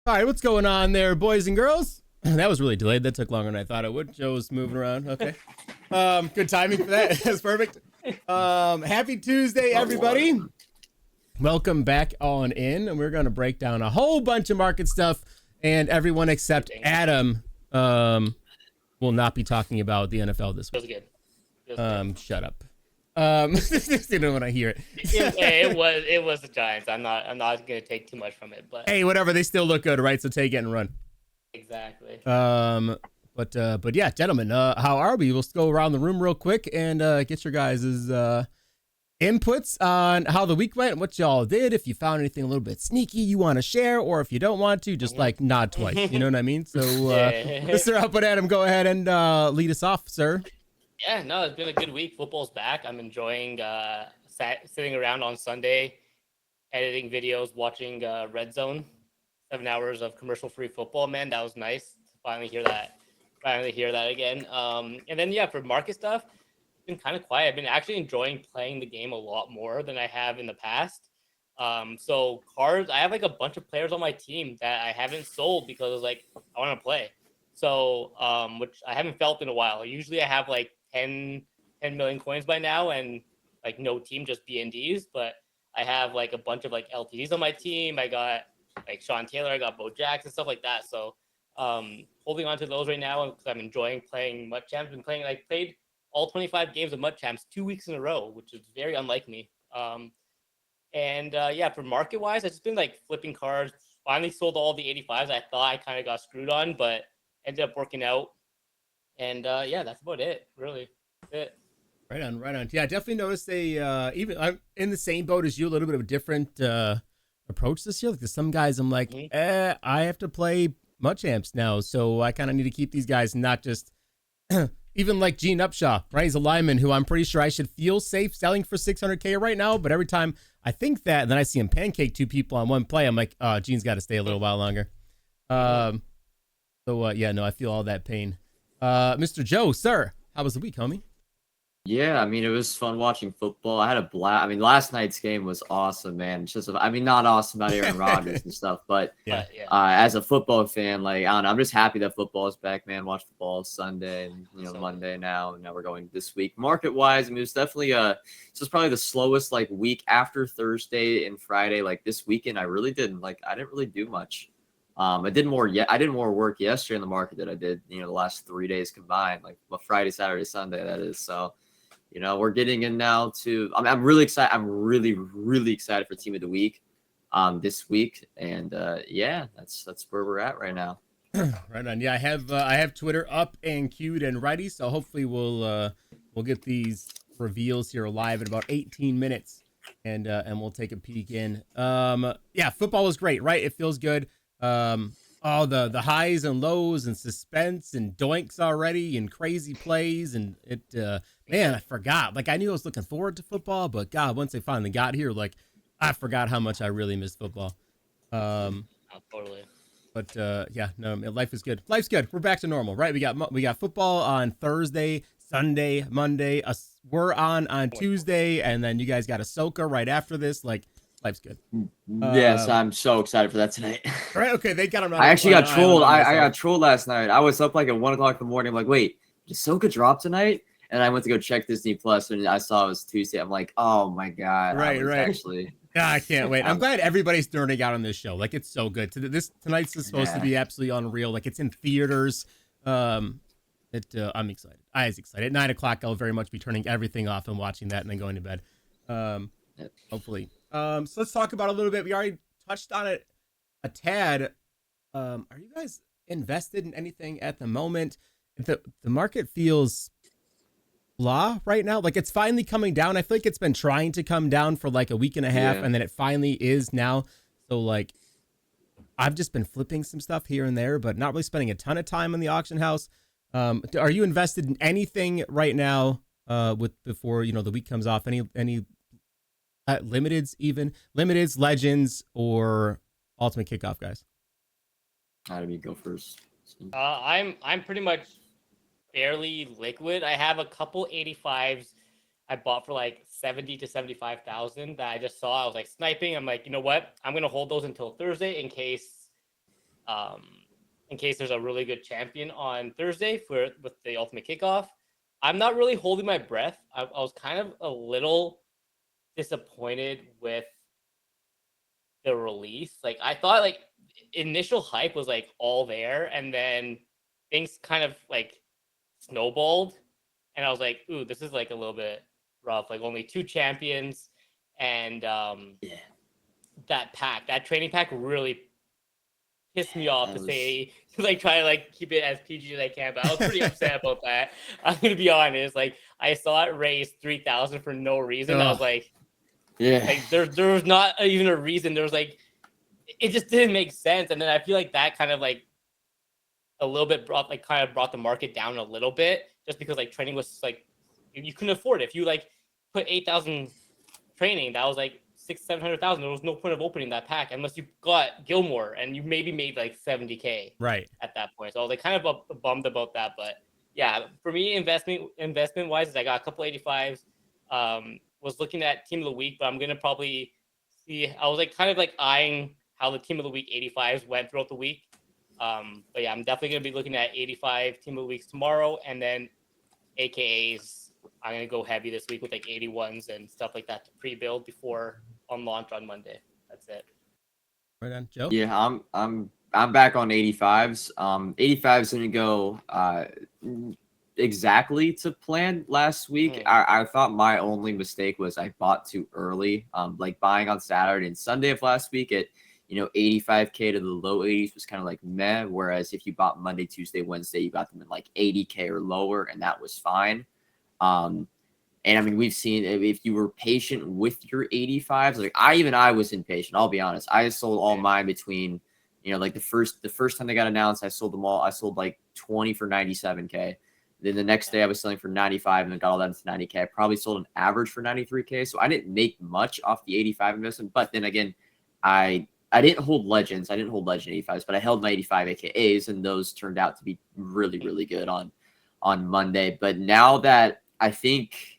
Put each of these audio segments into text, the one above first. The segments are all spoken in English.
All right, what's going on there, boys and girls? That was really delayed. That took longer than I thought it would. Joe's moving around. Okay. Good timing for that. That's perfect. Happy Tuesday, everybody. Welcome back on in, and we're going to break down a whole bunch of market stuff, and everyone except Adam will not be talking about the NFL this week. Feels good. Shut up. You know when I hear it. it was the Giants. I'm not gonna take too much from it, but Hey, whatever. They still look good, right? So take it and run. exactly. But yeah, gentlemen, how are we? We'll just go around the room real quick and get your guys' inputs on how the week went, what y'all did. If you found anything a little bit sneaky you want to share, or if you don't want to, just like nod twice. You know what I mean? So, Mr. Output Adam, go ahead and lead us off, sir. Yeah, no, it's been a good week. Football's back. I'm enjoying sitting around on Sunday, editing videos, watching Red Zone, 7 hours of commercial-free football. Man, that was nice to finally hear that again. And then yeah, for market stuff, it's been kind of quiet. I've been actually enjoying playing the game a lot more than I have in the past. So cards, I have like a bunch of players on my team that I haven't sold because I was like, I want to play. So, which I haven't felt in a while. Usually I have like 10 million coins by now and like no team, just BNDs, but I have like a bunch of like LTDs on my team. I got like Sean Taylor, I got Bo Jackson, stuff like that. So holding on to those right now because I'm enjoying playing Mud Champs. I played all 25 games of Mud Champs 2 weeks in a row, which is very unlike me. Yeah, for market wise, I've just been like flipping cards. Finally sold all the 85s. I thought I kind of got screwed on, but ended up working out. And yeah, that's about it, really. That's it. Right on. Yeah, I definitely noticed even I'm in the same boat as you, a little bit of a different approach this year. Like there's some guys I'm like, I have to play Mud Champs now, so I kind of need to keep these guys, not just even like Gene Upshaw, right? He's a lineman who I'm pretty sure I should feel safe selling for 600K right now, but every time I think that, and then I see him pancake two people on one play, I'm like, Gene's got to stay a little while longer. Yeah, no, I feel all that pain. Mr. Joe, sir, how was the week, homie? Yeah, I mean, it was fun watching football. I had a blast. I mean, last night's game was awesome, man. It's just, I mean, not awesome about Aaron Rodgers and stuff, but as a football fan, like, I don't know, I'm just happy that football is back, man. Watch football Sunday and, Monday now, and now we're going this week. Market-wise, I mean, it was definitely this was probably the slowest, like, week after Thursday and Friday. Like, this weekend, I didn't really do much. I did more work yesterday in the market than I did, the last 3 days combined, like Friday, Saturday, Sunday, that is. So, we're getting in now to, I'm really excited. I'm really, really excited for Team of the Week this week. And yeah, that's where we're at right now. Right on. Yeah, I have Twitter up and queued and ready. So hopefully we'll get these reveals here live in about 18 minutes and we'll take a peek in. Yeah, football was great, right? It feels good. All the highs and lows and suspense and doinks already and crazy plays and it man, I forgot. Like I knew I was looking forward to football, but God, once they finally got here, like I forgot how much I really missed football. Totally. But yeah, no, life is good. Life's good. We're back to normal, right? We got football on Thursday, Sunday, Monday. We're on Tuesday, and then you guys got Ahsoka right after this. Like. Life's good. Yes, I'm so excited for that tonight. All right, okay, they got him. I actually got trolled. I got trolled last night. I was up like at 1:00 in the morning. I'm like, wait, did Ahsoka drop tonight? And I went to go check Disney Plus, and I saw it was Tuesday. I'm like, oh my god, right. Actually, yeah, I can't wait. I'm glad everybody's nerding out on this show. Like, it's so good. Tonight's is supposed to be absolutely unreal. Like, it's in theaters. I'm excited. I was excited. At 9:00, I'll very much be turning everything off and watching that, and then going to bed. Hopefully. So let's talk about a little bit. We already touched on it a tad. Are you guys invested in anything at the moment? The market feels blah right now. Like it's finally coming down. I feel like it's been trying to come down for like a week and a half, and then it finally is now. So like I've just been flipping some stuff here and there, but not really spending a ton of time in the auction house. Are you invested in anything right now before the week comes off? Any limiteds, legends, or ultimate kickoff, guys? How do we go first? I'm pretty much fairly liquid. I have a couple 85s I bought for like 70 to 75,000 that I just saw. I was like sniping. I'm like, you know what? I'm gonna hold those until Thursday in case in case there's a really good champion on Thursday with the ultimate kickoff. I'm not really holding my breath. I was kind of a little disappointed with the release. Like I thought like initial hype was like all there, and then things kind of like snowballed, and I was like, ooh, this is like a little bit rough. Like only 2 champions, and that training pack really pissed me off to say, like try to like keep it as PG as I can, but I was pretty upset about that. I'm gonna be honest. Like I saw it raise 3,000 for no reason. I was like, like there was not even a reason. There was like, it just didn't make sense. And then I feel like that kind of like a little bit brought the market down a little bit, just because like training was like you couldn't afford it. If you like put 8,000 training, that was like 600,000-700,000. There was no point of opening that pack unless you got Gilmore and you maybe made like 70K right at that point. So I was like kind of bummed about that. But yeah, for me, investment wise, I got a couple 85s. Was looking at team of the week, but I'm gonna probably see. I was like kind of like eyeing how the team of the week 85s went throughout the week. But yeah, I'm definitely gonna be looking at 85 team of the weeks tomorrow, and then AKAs. I'm gonna go heavy this week with like 81s and stuff like that to pre-build before on launch on Monday. That's it. Right on, Joe. Yeah, I'm back on 85s. 85s gonna go exactly to plan last week. I thought my only mistake was I bought too early. Like buying on Saturday and Sunday of last week at 85K to the low 80s was kind of like meh. Whereas if you bought Monday, Tuesday, Wednesday, you got them in like 80K or lower, and that was fine. And I mean, we've seen if you were patient with your 85s, like I was impatient. I'll be honest. I sold all mine between, like the first time they got announced, I sold them all. I sold like 20 for 97K. Then the next day I was selling for 95 and then got all that into 90K. I probably sold an average for 93K. So I didn't make much off the 85 investment. But then again, I didn't hold legends. I didn't hold legend 85s, but I held my 85 AKAs, and those turned out to be really, really good on Monday. But now that I think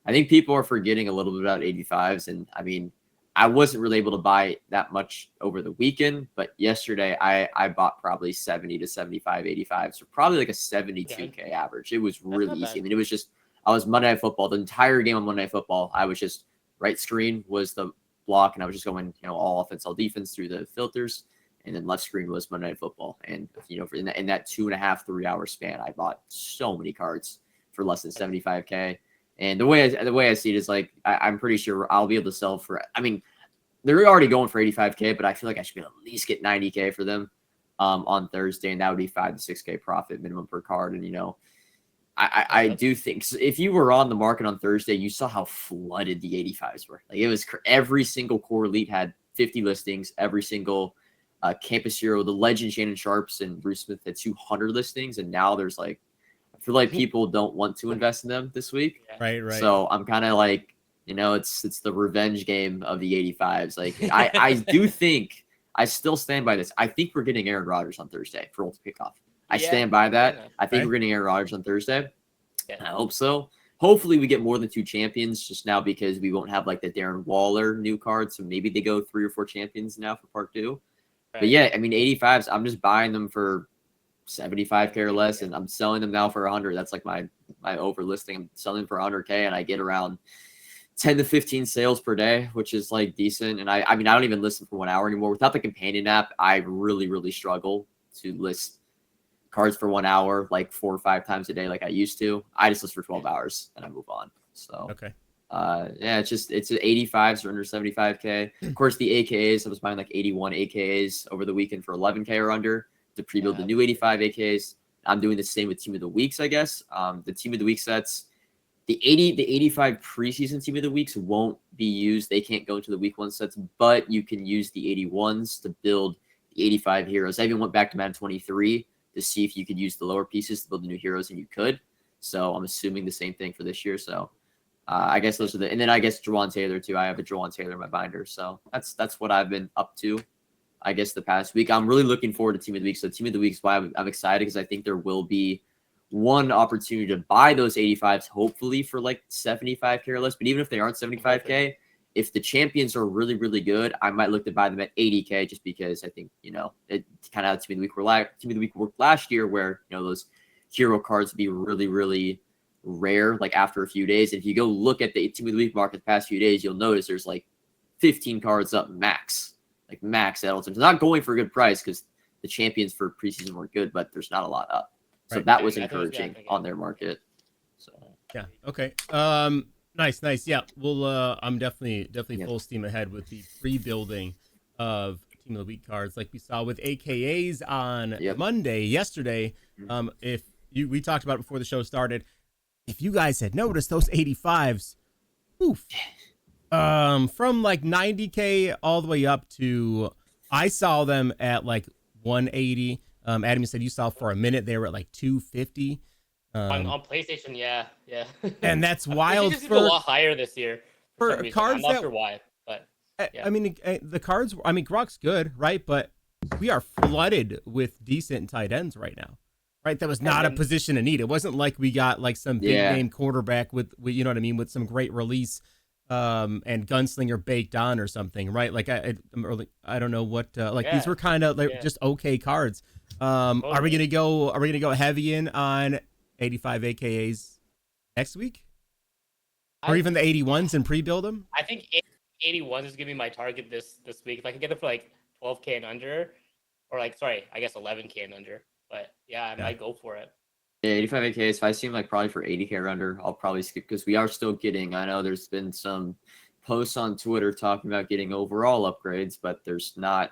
people are forgetting a little bit about 85s. And I mean, I wasn't really able to buy that much over the weekend, but yesterday I bought probably 70 to 75 85s, so probably like a 72K average. It was really easy. I mean, it was just, I was Monday Night Football. The entire game on Monday Night Football, I was just, right screen was the block, and I was just going, all offense, all defense through the filters. And then left screen was Monday Night Football. And, in that 2.5, 3 hour span, I bought so many cards for less than 75K. And the way I see it is like, I'm pretty sure I'll be able to sell for, I mean, they're already going for 85K, but I feel like I should be able to at least get 90K for them on Thursday. And that would be 5 to 6K profit minimum per card. And, I do think if you were on the market on Thursday, you saw how flooded the 85s were. Like it was every single core elite had 50 listings. Every single campus hero, the legend Shannon Sharps and Bruce Smith had 200 listings. And now there's like, I feel like people don't want to invest in them this week. Right. So I'm kind of like, it's the revenge game of the 85s. Like I do think, I still stand by this. I think we're getting Aaron Rodgers on Thursday for ultimate kickoff. I stand by that. I think we're getting Aaron Rodgers on Thursday. And I hope so. Hopefully we get more than 2 champions just now, because we won't have like the Darren Waller new card. So maybe they go 3 or 4 champions now for part 2. But yeah, I mean, 85s, I'm just buying them for 75K or less, and I'm selling them now for 100. That's like my over listing. I'm selling for 100K, and I get around 10 to 15 sales per day, which is like decent. And I mean, I don't even listen for 1 hour anymore. Without the companion app, I really, really struggle to list cards for 1 hour, like 4 or 5 times a day, like I used to. I just list for 12 hours and I move on. So, okay. Yeah, it's 85s or under 75K. Of course, the AKAs, I was buying like 81 AKAs over the weekend for 11K or under to pre-build the new 85 AKs. I'm doing the same with team of the weeks, I guess. The team of the week sets, the 85 preseason team of the weeks won't be used. They can't go into the week 1 sets, but you can use the 81s to build the 85 heroes. I even went back to Madden 23 to see if you could use the lower pieces to build the new heroes, and you could. So I'm assuming the same thing for this year. So I guess those are and then I guess Jawan Taylor too. I have a Jawan Taylor in my binder. So that's what I've been up to, I guess, the past week. I'm really looking forward to team of the week. So team of the week is why I'm excited, because I think there will be one opportunity to buy those 85s, hopefully for like 75K or less. But even if they aren't 75K, if the champions are really, really good, I might look to buy them at 80K just because I think, it kind of had Team of the Week worked last year where, those hero cards would be really, really rare, like after a few days. And if you go look at the Team of the Week market the past few days, you'll notice there's like 15 cards up max Edeltons. It's not going for a good price because the champions for preseason were good, but there's not a lot up. So that was encouraging on their market. So yeah. Okay. Nice. Yeah. Well, I'm definitely full steam ahead with the pre-building of Team of the Week cards, like we saw with AKAs on Monday, yesterday. We talked about it before the show started. If you guys had noticed those 85s, from like 90K all the way up to, I saw them at like 180. Adam, you said you saw for a minute they were at like 250. On PlayStation, yeah. And that's wild. For a lot higher this year for cards. I'm not sure why, but yeah. I mean, the cards. I mean, Grok's good, right? But we are flooded with decent tight ends right now, right? That was not a position of need. It wasn't like we got like some big name quarterback with you know what I mean, with some great release, and gunslinger baked on or something, right? Like I don't know what these were kind of like just okay cards. Are we gonna go heavy in on 85 AKAs next week, or even the 81s and pre-build them? I think 81 is gonna be my target this week. If I can get them for like 12K and under, or I guess 11K and under. But I might go for it. Yeah, 85 AKAs. If I see them like probably for 80K or under, I'll probably skip because we are still getting. I know there's been some posts on Twitter talking about getting overall upgrades, but there's not.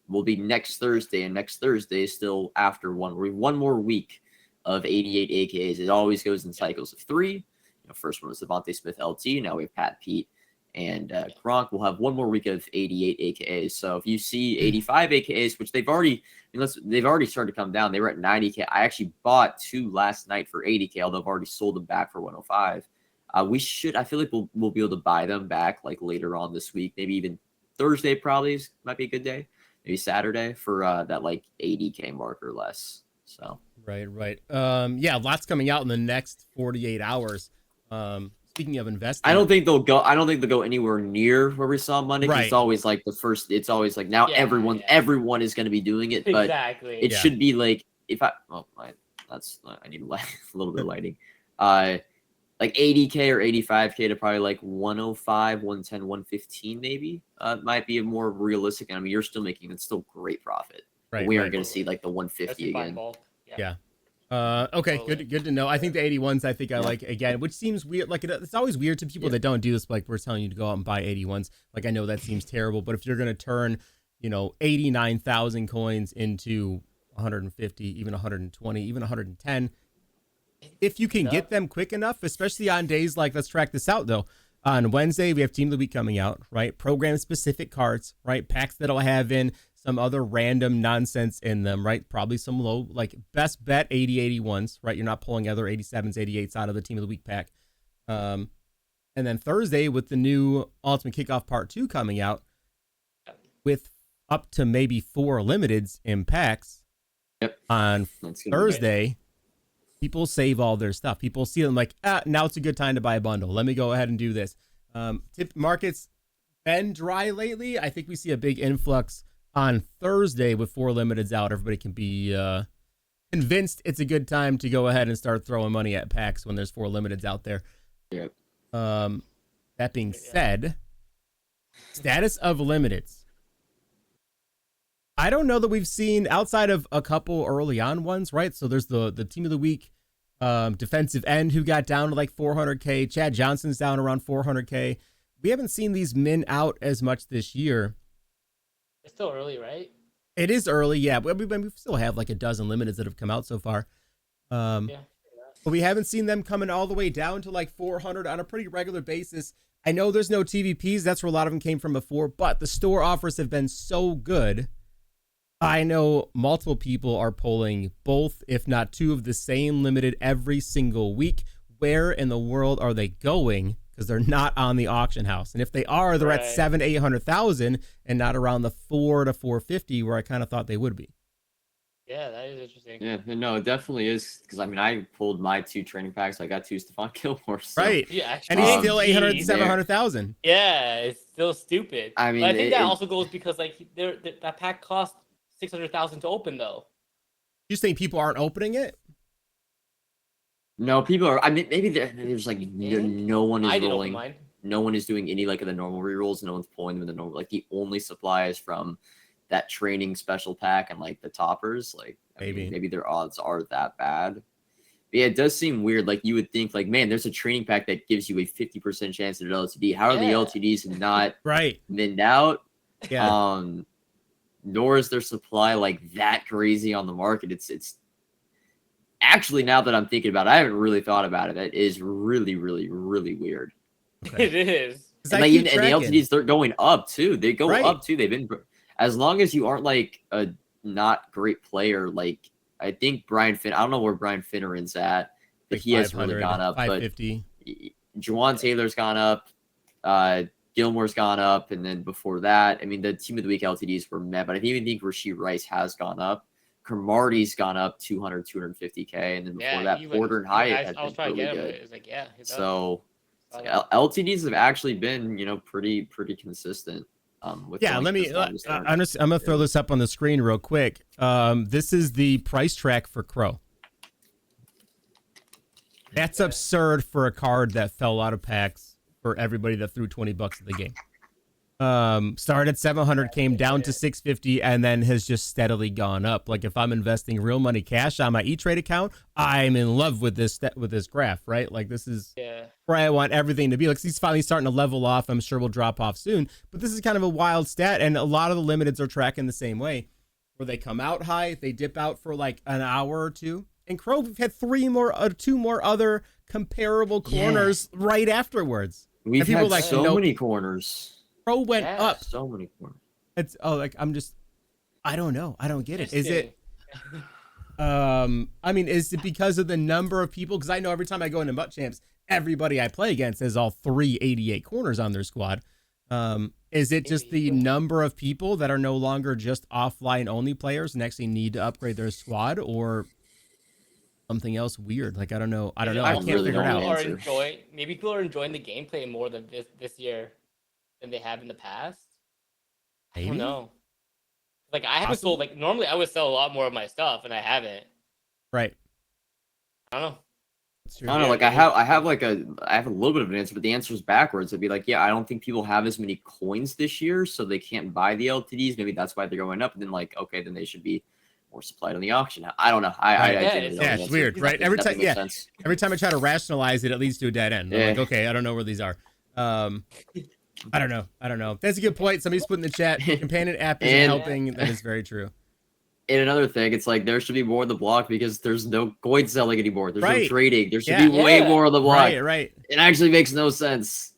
Will be next Thursday, and next Thursday is still after one more week of 88 AKAs. It always goes in cycles of 3. First one was Devontae Smith LT. Now we have Pat Pete and Gronk. We'll have one more week of 88 AKAs. So if you see 85 AKAs, which they've already started to come down. They were at 90K. I actually bought 2 last night for 80K, although I've already sold them back for 105. I feel like we'll be able to buy them back like later on this week. Maybe even Thursday might be a good day. Maybe Saturday for that like 80K mark or less. So right. Lots coming out in the next 48 hours. Speaking of investing, I don't think they'll go anywhere near where we saw Monday. Right. It's always like the first. It's always like now everyone is going to be doing it. But exactly. It should be like I need a little bit of lighting. Like 80K or 85K to probably like 105, 110, 115 maybe. Might be a more realistic. I mean, you're still making it's still great profit. Right. We aren't going to see like the 150 again. Yeah. Okay. Good to know. I think the 81s. I like again, which seems weird. Like it's always weird to people that don't do this. Like we're telling you to go out and buy 81s. Like I know that seems terrible, but if you're going to turn, 89,000 coins into 150, even 120, even 110. If you can get them quick enough, especially on days like, let's track this out though. On Wednesday, we have Team of the Week coming out, right? Program specific cards, right? Packs that'll have in some other random nonsense in them, right? Probably some low, like best bet 80, 81s, right? You're not pulling other 87s, 88s out of the Team of the Week pack. And then Thursday with the new Ultimate Kickoff Part 2 coming out with up to maybe 4 limiteds in packs. Yep. On Thursday. People save all their stuff. People see them like, now it's a good time to buy a bundle. Let me go ahead and do this. Tip markets been dry lately. I think we see a big influx on Thursday with 4 limiteds out. Everybody can be convinced it's a good time to go ahead and start throwing money at packs when there's 4 limiteds out there. Yep. That being said, status of limiteds. I don't know that we've seen outside of a couple early on ones, right? So there's the Team of the Week defensive end who got down to like 400K. Chad Johnson's down around 400K. We haven't seen these min out as much this year. It's still early, right? It is early, yeah. But we still have like a dozen limiteds that have come out so far. But we haven't seen them coming all the way down to like 400 on a pretty regular basis. I know there's no TVPs. That's where a lot of them came from before. But the store offers have been so good. I know multiple people are pulling both, if not 2 of the same limited every single week. Where in the world are they going? Because they're not on the auction house. And if they are, they're at 700,000 to 800,000 and not around the 4 to 450 where I kind of thought they would be. Yeah, that is interesting. Yeah, no, it definitely is. Because I mean, I pulled my 2 training packs. I got 2 Stephon Gilmore. So, Right. Yeah, actually, And he's still 800 geez. 700,000. Yeah, it's still stupid. I But mean, I think that also goes because like that pack cost 600,000 to open though. You think people aren't opening it? no, people are. I mean, maybe there's like no one is I did open rolling. mine. No one is doing any like of the normal rerolls. No one's pulling them in the normal. Like the only supply is from that training special pack and like the toppers. Like I mean, maybe their odds are that bad. But yeah, it does seem weird. Like you would think, like, man, there's a training pack that gives you a 50% chance at an LTD. How are the LTDs not thinned out? Yeah. Nor is their supply like that crazy on the market. It's actually, now that I'm thinking about it, I haven't really thought about it. That is really, really, really weird. Okay. It is. And, like, and the LTDs, they're going up too. They go up too. They've been, as long as you aren't like a not great player. Like I think Brian Finn. I don't know where Brian Finneran's at, but like he has really gone up. 550. But Juwan Taylor's gone up. Gilmore's gone up, and then before that, I mean, the team of the week LTDs were met, but I even think Rashee Rice has gone up. Cromartie's gone up 200, 250K, and then before that, Porter and Hyatt has been really good. It's like, yeah, so LTDs have actually been, pretty consistent. With let me. I'm gonna throw this up on the screen real quick. This is the price track for Crow. That's absurd for a card that fell out of packs for everybody that threw $20 at the game. Started at 700, came down to 650, and then has just steadily gone up. Like if I'm investing real money cash on my E-Trade account, I'm in love with this graph, right? Like this is where I want everything to be. Like he's finally starting to level off. I'm sure we'll drop off soon, but this is kind of a wild stat, and a lot of the limiteds are tracking the same way, where they come out high, they dip out for like an hour or two. And Crow had two more other comparable corners right afterwards. We've had so many corners. Crow went up. So many corners. It's I don't know. I don't get it. Is it I mean, is it because of the number of people? Because I know every time I go into Mutt Champs, everybody I play against has all 388 corners on their squad. Is it just the number of people that are no longer just offline only players and actually need to upgrade their squad, or something else weird? Like I don't know. I can't figure it out. Maybe people are enjoying the gameplay more than this year than they have in the past. Maybe? I don't know. Like I haven't sold, like normally I would sell a lot more of my stuff and I haven't. Right. I don't know. I don't know. Like I have a little bit of an answer, but the answer is backwards. It'd be like, yeah, I don't think people have as many coins this year, so they can't buy the LTDs. Maybe that's why they're going up. And then like, okay, then they should be more supplied on the auction. I don't know. It's weird, right? Every time I try to rationalize it, it leads to a dead end. I'm like, okay, I don't know where these are. I don't know. That's a good point. Somebody's put in the chat, companion app isn't helping. That is very true. And another thing, it's like there should be more on the block because there's no coin selling anymore. There's no trading. There should be way more on the block. Right. It actually makes no sense.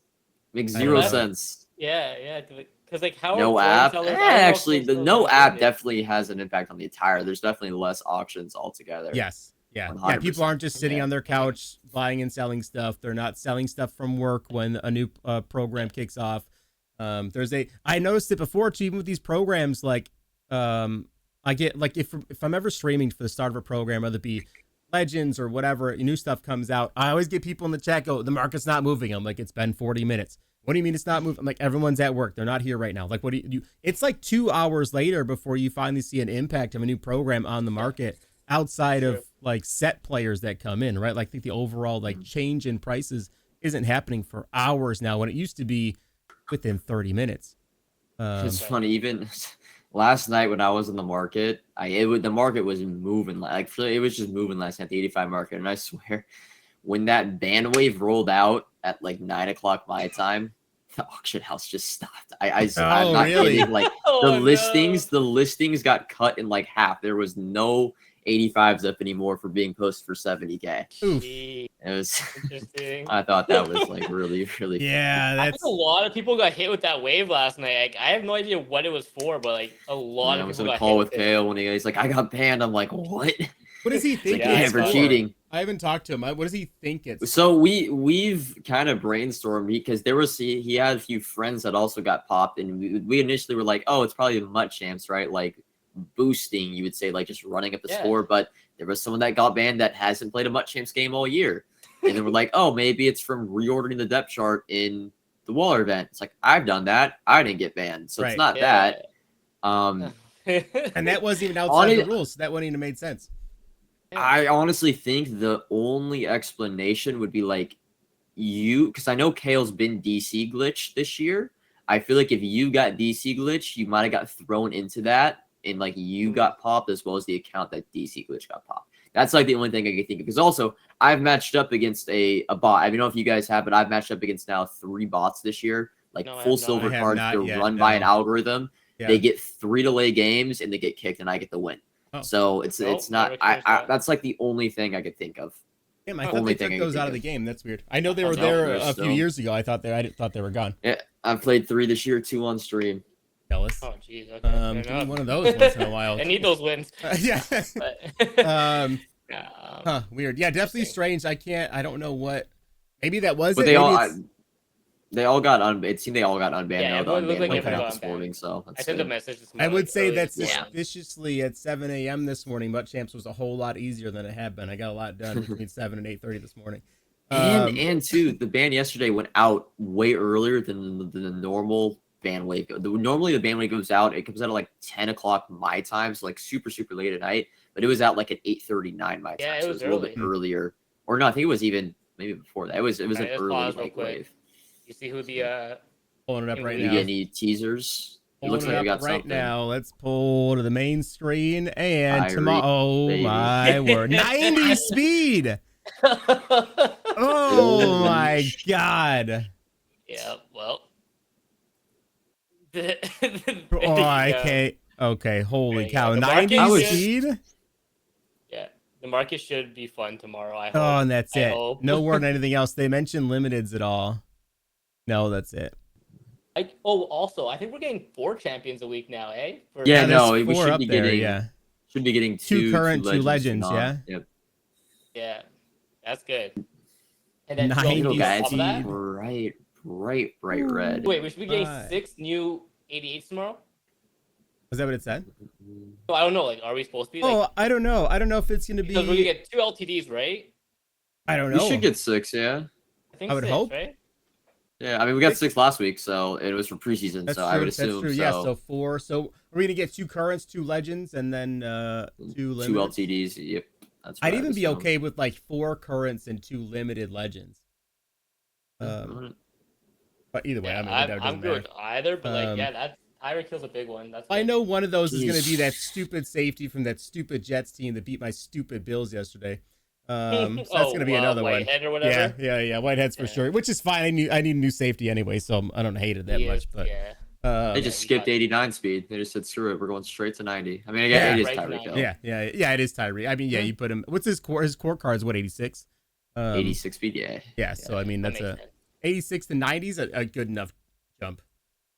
Makes zero sense. Yeah. Because like how no app. Actually, the no app definitely has an impact on the attire. There's definitely less auctions altogether. Yes. Yeah. 100%. Yeah. People aren't just sitting on their couch buying and selling stuff. They're not selling stuff from work when a new program kicks off. I noticed it before too, even with these programs, like I get like if I'm ever streaming for the start of a program, whether it be Legends or whatever, new stuff comes out, I always get people in the chat go, the market's not moving. I'm like, it's been 40 minutes. What do you mean it's not moving? I'm like, everyone's at work. They're not here right now. Like, what do you do? It's like 2 hours later before you finally see an impact of a new program on the market outside of like set players that come in, right? Like I think the overall like change in prices isn't happening for hours now when it used to be within 30 minutes. It's funny, even last night when I was in the market, the market was moving, like it was just moving last night, the 85 market, and I swear when that band wave rolled out at like 9 o'clock my time, the auction house just stopped. I'm not kidding. Like the listings got cut in like half. There was no 85s up anymore for being posted for 70K. Oof. It was interesting. I thought that was like really I think a lot of people got hit with that wave last night. Like, I have no idea what it was for, but like a lot of people got hit. I was on a call with Kale when he's like, I got banned. I'm like, what? What does he think? For cheating. I haven't talked to him. What does he think it's? So we've kind of brainstormed because he had a few friends that also got popped, and we initially were like, oh, it's probably Mutt Champs, right? Like boosting, you would say, like just running up the score. But there was someone that got banned that hasn't played a MUT Champs game all year. And then we're like, oh, maybe it's from reordering the depth chart in the Waller event. It's like, I've done that. I didn't get banned. So it's not that. And that wasn't even outside the rules. So that wouldn't even made sense. I honestly think the only explanation would be like because I know Kale's been DC glitch this year. I feel like if you got DC glitch, you might have got thrown into that, and like you got popped as well as the account that DC glitch got popped. That's like the only thing I can think of. Because also I've matched up against a bot. I don't know if you guys have, but I've matched up against now 3 bots this year, like full silver cards. They're run by an algorithm. Yeah. They get 3 delay games and they get kicked, and I get the win. Oh. So it's not. That's like the only thing I could think of. Damn, I thought they took those out of the game. That's weird. I know they were there a few years ago. I thought they were gone. Yeah, I've played 3 this year, 2 on stream. Jealous. Oh jeez. Okay. Give me one of those once in a while. I need those wins. Yeah. Weird. Yeah, definitely strange. I don't know what. Maybe that was. But they all got unbanned. It seemed they all got unbanned. Yeah, it looked like everyone got unbanned. So I sent a message this morning. I would say that suspiciously at 7 a.m. this morning, MUT Champs was a whole lot easier than it had been. I got a lot done between 7 and 8:30 this morning. And too, the ban yesterday went out way earlier than the normal ban wave. Normally the ban wave goes out. It comes out at like 10 o'clock my time, so like super late at night. But it was out like at 8:39 my time. Yeah, so it was a little bit earlier. Or no, I think it was even maybe before that. It was an early like wave. You see who the pulling it up right now. You get any teasers? It looks like we got right something. Now. Let's pull to the main screen and tomorrow. Oh my word! 90 speed. Oh my god. Yeah. Well. Okay. Holy cow! 90 speed. Yeah. The market should be fun tomorrow. I hope. Oh, and that's it. No word on anything else. They mentioned limiteds at all. No, that's it. Also, I think we're getting 4 champions a week now, eh? We should be getting 2 current, 2 legends, yeah. Yep. Yeah, that's good. And then 90 guys, bright red. Wait, we should be getting 6 new 88s tomorrow. Is that what it said? So I don't know. Like, are we supposed to be? I don't know. I don't know if it's gonna be. Because we're gonna get 2 LTDs, right? I don't know. We should get 6, yeah. I would 6, hope. Right? Yeah, I mean, we got 6 last week, so it was for preseason. That's so true. I would assume. That's true. Yeah, so 4. So we're gonna get 2 currents, 2 legends, and then 2 limited. 2 LTDs. Yep. That's I'd even be okay with like 4 currents and 2 limited legends. But either way, I'm good with either. But that Tyreek Hill's a big one. I know one of those is going to be that stupid safety from that stupid Jets team that beat my stupid Bills yesterday. So that's going to be another Whitehead one. Or whatever? Yeah. Whitehead's for sure, which is fine. I need a new safety anyway, so I don't hate it that much. But they just skipped 89 speed. They just said, screw it, we're going straight to 90. I mean, again, it is Tyreek Hill. Yeah, it is Tyreek. I mean, you put him. What's his core? His core card is what, 86? 86 speed, yeah. Yeah, so I mean that's 86 to 90 is a good enough jump.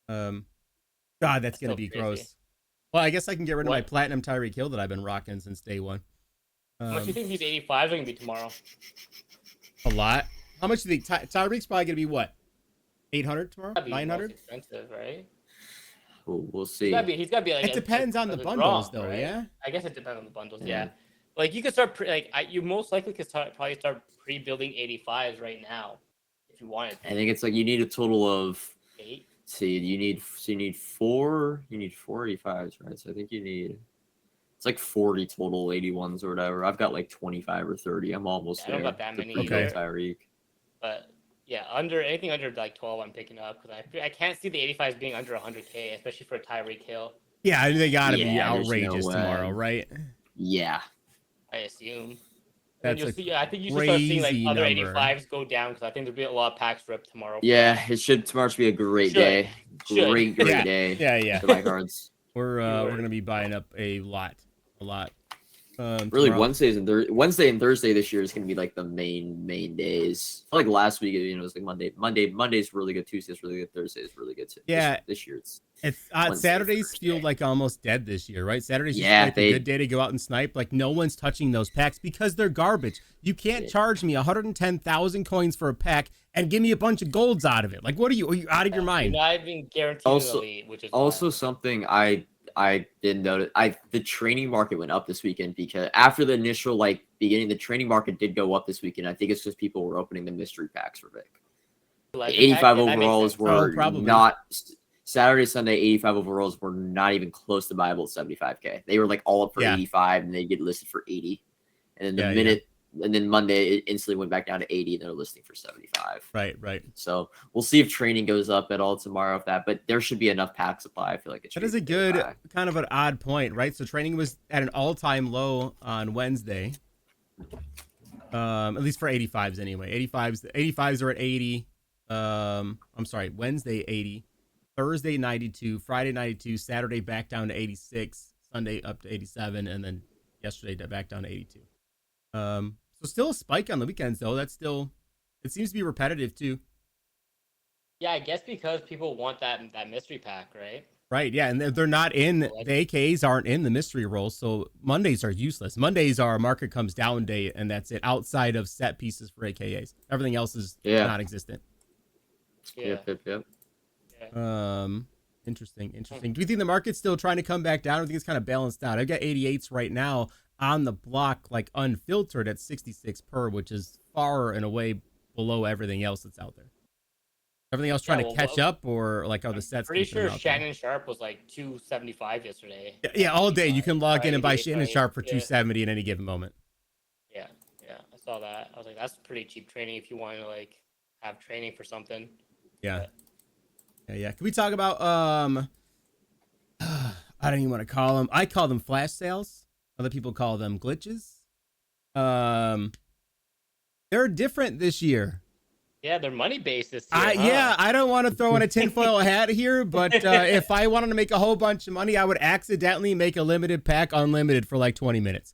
God, that's gonna be gross. Well, I guess I can get rid of my platinum Tyreek Hill that I've been rocking since day 1. How much do you think these 85s are gonna be tomorrow? A lot. How much do you think Tyreek's probably gonna be? What, 800 tomorrow? 900? Expensive, right? We'll see. He's gotta be like. It depends on the bundles, though. Right? Yeah. I guess it depends on the bundles. Yeah. Like you could start you most likely could probably start pre-building 85s right now if you wanted to. I think it's like you need a total of 8. See, you need 4 85s, right? So I think you need it's like 40 total 81s or whatever. I've got like 25 or 30. I'm almost there. I don't got that many. Okay. Tyreek. But yeah, anything under like 12, I'm picking up because I can't see the 85s being under 100K, especially for Tyreek Hill. Yeah, they gotta be outrageous tomorrow, right? Yeah, I assume. I think you should start seeing like other 85s go down because I think there'll be a lot of packs ripped tomorrow. Yeah, tomorrow should be a great day. Great day. Yeah. To buy cards. We're gonna be buying up a lot. Really, tomorrow. Wednesday and Thursday this year is gonna be like the main days. I feel like last week, it was like Monday's really good. Tuesday's really good. Thursday's really good too. Yeah, this year it's Saturdays feel like almost dead this year, right? Saturdays just like a good day to go out and snipe. Like no one's touching those packs because they're garbage. You can't charge me 110,000 coins for a pack and give me a bunch of golds out of it. Like, what are you out of your mind? You're not even guaranteed elite, which is also something I I didn't notice. The training market went up this weekend because after the initial beginning, the training market did go up this weekend. I think it's just people were opening the mystery packs for Vic. 85 overalls were not Saturday, Sunday. 85 overalls were not even close to viable at 75K. They were like all up for 85, and they get listed for 80. And then and then Monday it instantly went back down to 80, and they're listing for 75. Right. So we'll see if training goes up at all tomorrow of that, but there should be enough pack supply. I feel like that is a good kind of an odd point, right? So training was at an all-time low on Wednesday. At least for 85s anyway. 85s are at 80. I'm sorry, Wednesday 80, Thursday 92, Friday 92, Saturday back down to 86, Sunday up to 87, and then yesterday back down to 82. So still a spike on the weekends though. That's still, it seems to be repetitive too. Yeah, I guess because people want that mystery pack, right? Right, yeah, and they're not in, the AKs aren't in the mystery rolls, so Mondays are useless. Mondays are market comes down day, and that's it, outside of set pieces for AKAs. Everything else is non-existent. Yep. Interesting. Do you think the market's still trying to come back down? I think it's kind of balanced out. I've got 88s right now on the block, like unfiltered at 66 per, which is far and away below everything else that's out there. Everything else trying to catch up, or like are the sets? Pretty sure Shannon Sharp was like 275 yesterday. Yeah, all day you can log in and buy Shannon Sharp for 270 at any given moment. Yeah, I saw that. I was like, that's pretty cheap training if you want to like have training for something. Yeah. Can we talk about I don't even want to call them. I call them flash sales. Other people call them glitches. They're different this year. Yeah, they're money based this year. Yeah, I don't want to throw in a tinfoil hat here, but if I wanted to make a whole bunch of money, I would accidentally make a limited pack unlimited for like 20 minutes.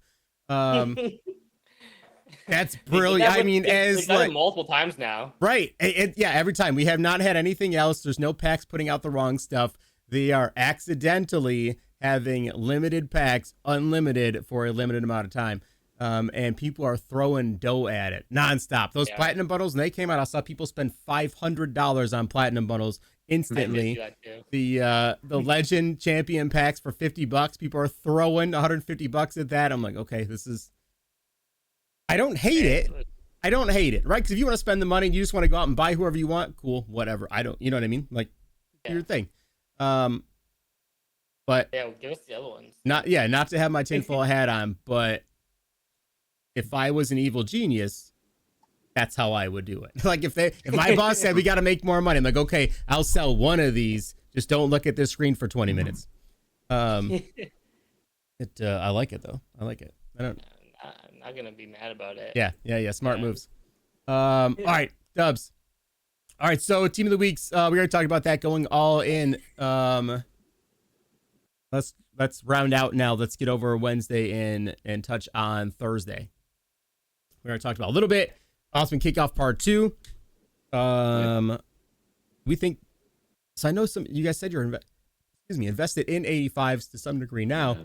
That's brilliant. I mean, as like multiple times now. Right. Every time. We have not had anything else. There's no packs putting out the wrong stuff. They are accidentally having limited packs unlimited for a limited amount of time. And people are throwing dough at it nonstop. Those platinum bundles, when they came out, I saw people spend $500 on platinum bundles instantly. The legend champion packs for $50. People are throwing $150 at that. I'm like, okay, this is. I don't hate it. Right? Because if you want to spend the money and you just want to go out and buy whoever you want, cool, whatever. I don't. You know what I mean? Like, your thing. But give us the other ones. Not to have my tinfoil hat on, but. If I was an evil genius, that's how I would do it. Like if my boss said we got to make more money, I'm like, okay, I'll sell one of these. Just don't look at this screen for 20 minutes. I like it though. I like it. I'm not gonna be mad about it. Yeah. Smart moves. All right, Dubs. All right, so team of the weeks. We already talked about that going all in. Let's round out now. Let's get over Wednesday and touch on Thursday. We already talked about a little bit. Awesome kickoff part 2. We think. So I know some. You guys said you're invested in 85s to some degree now.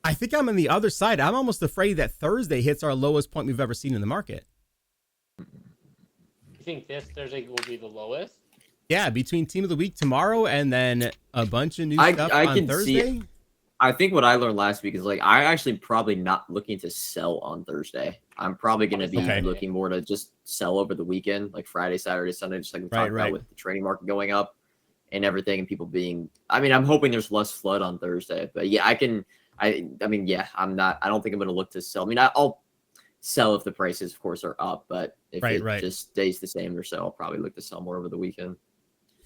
I think I'm on the other side. I'm almost afraid that Thursday hits our lowest point we've ever seen in the market. You think this Thursday will be the lowest? Yeah, between team of the week tomorrow and then a bunch of new stuff on Thursday. I think what I learned last week is like I actually probably not looking to sell on Thursday. I'm probably going to be looking more to just sell over the weekend, like Friday, Saturday, Sunday, just like we talked about with the trading market going up and everything, and people being. I mean, I'm hoping there's less flood on Thursday, but yeah, I don't think I'm going to look to sell. I mean, I'll sell if the prices, of course, are up, but if it just stays the same or so, I'll probably look to sell more over the weekend.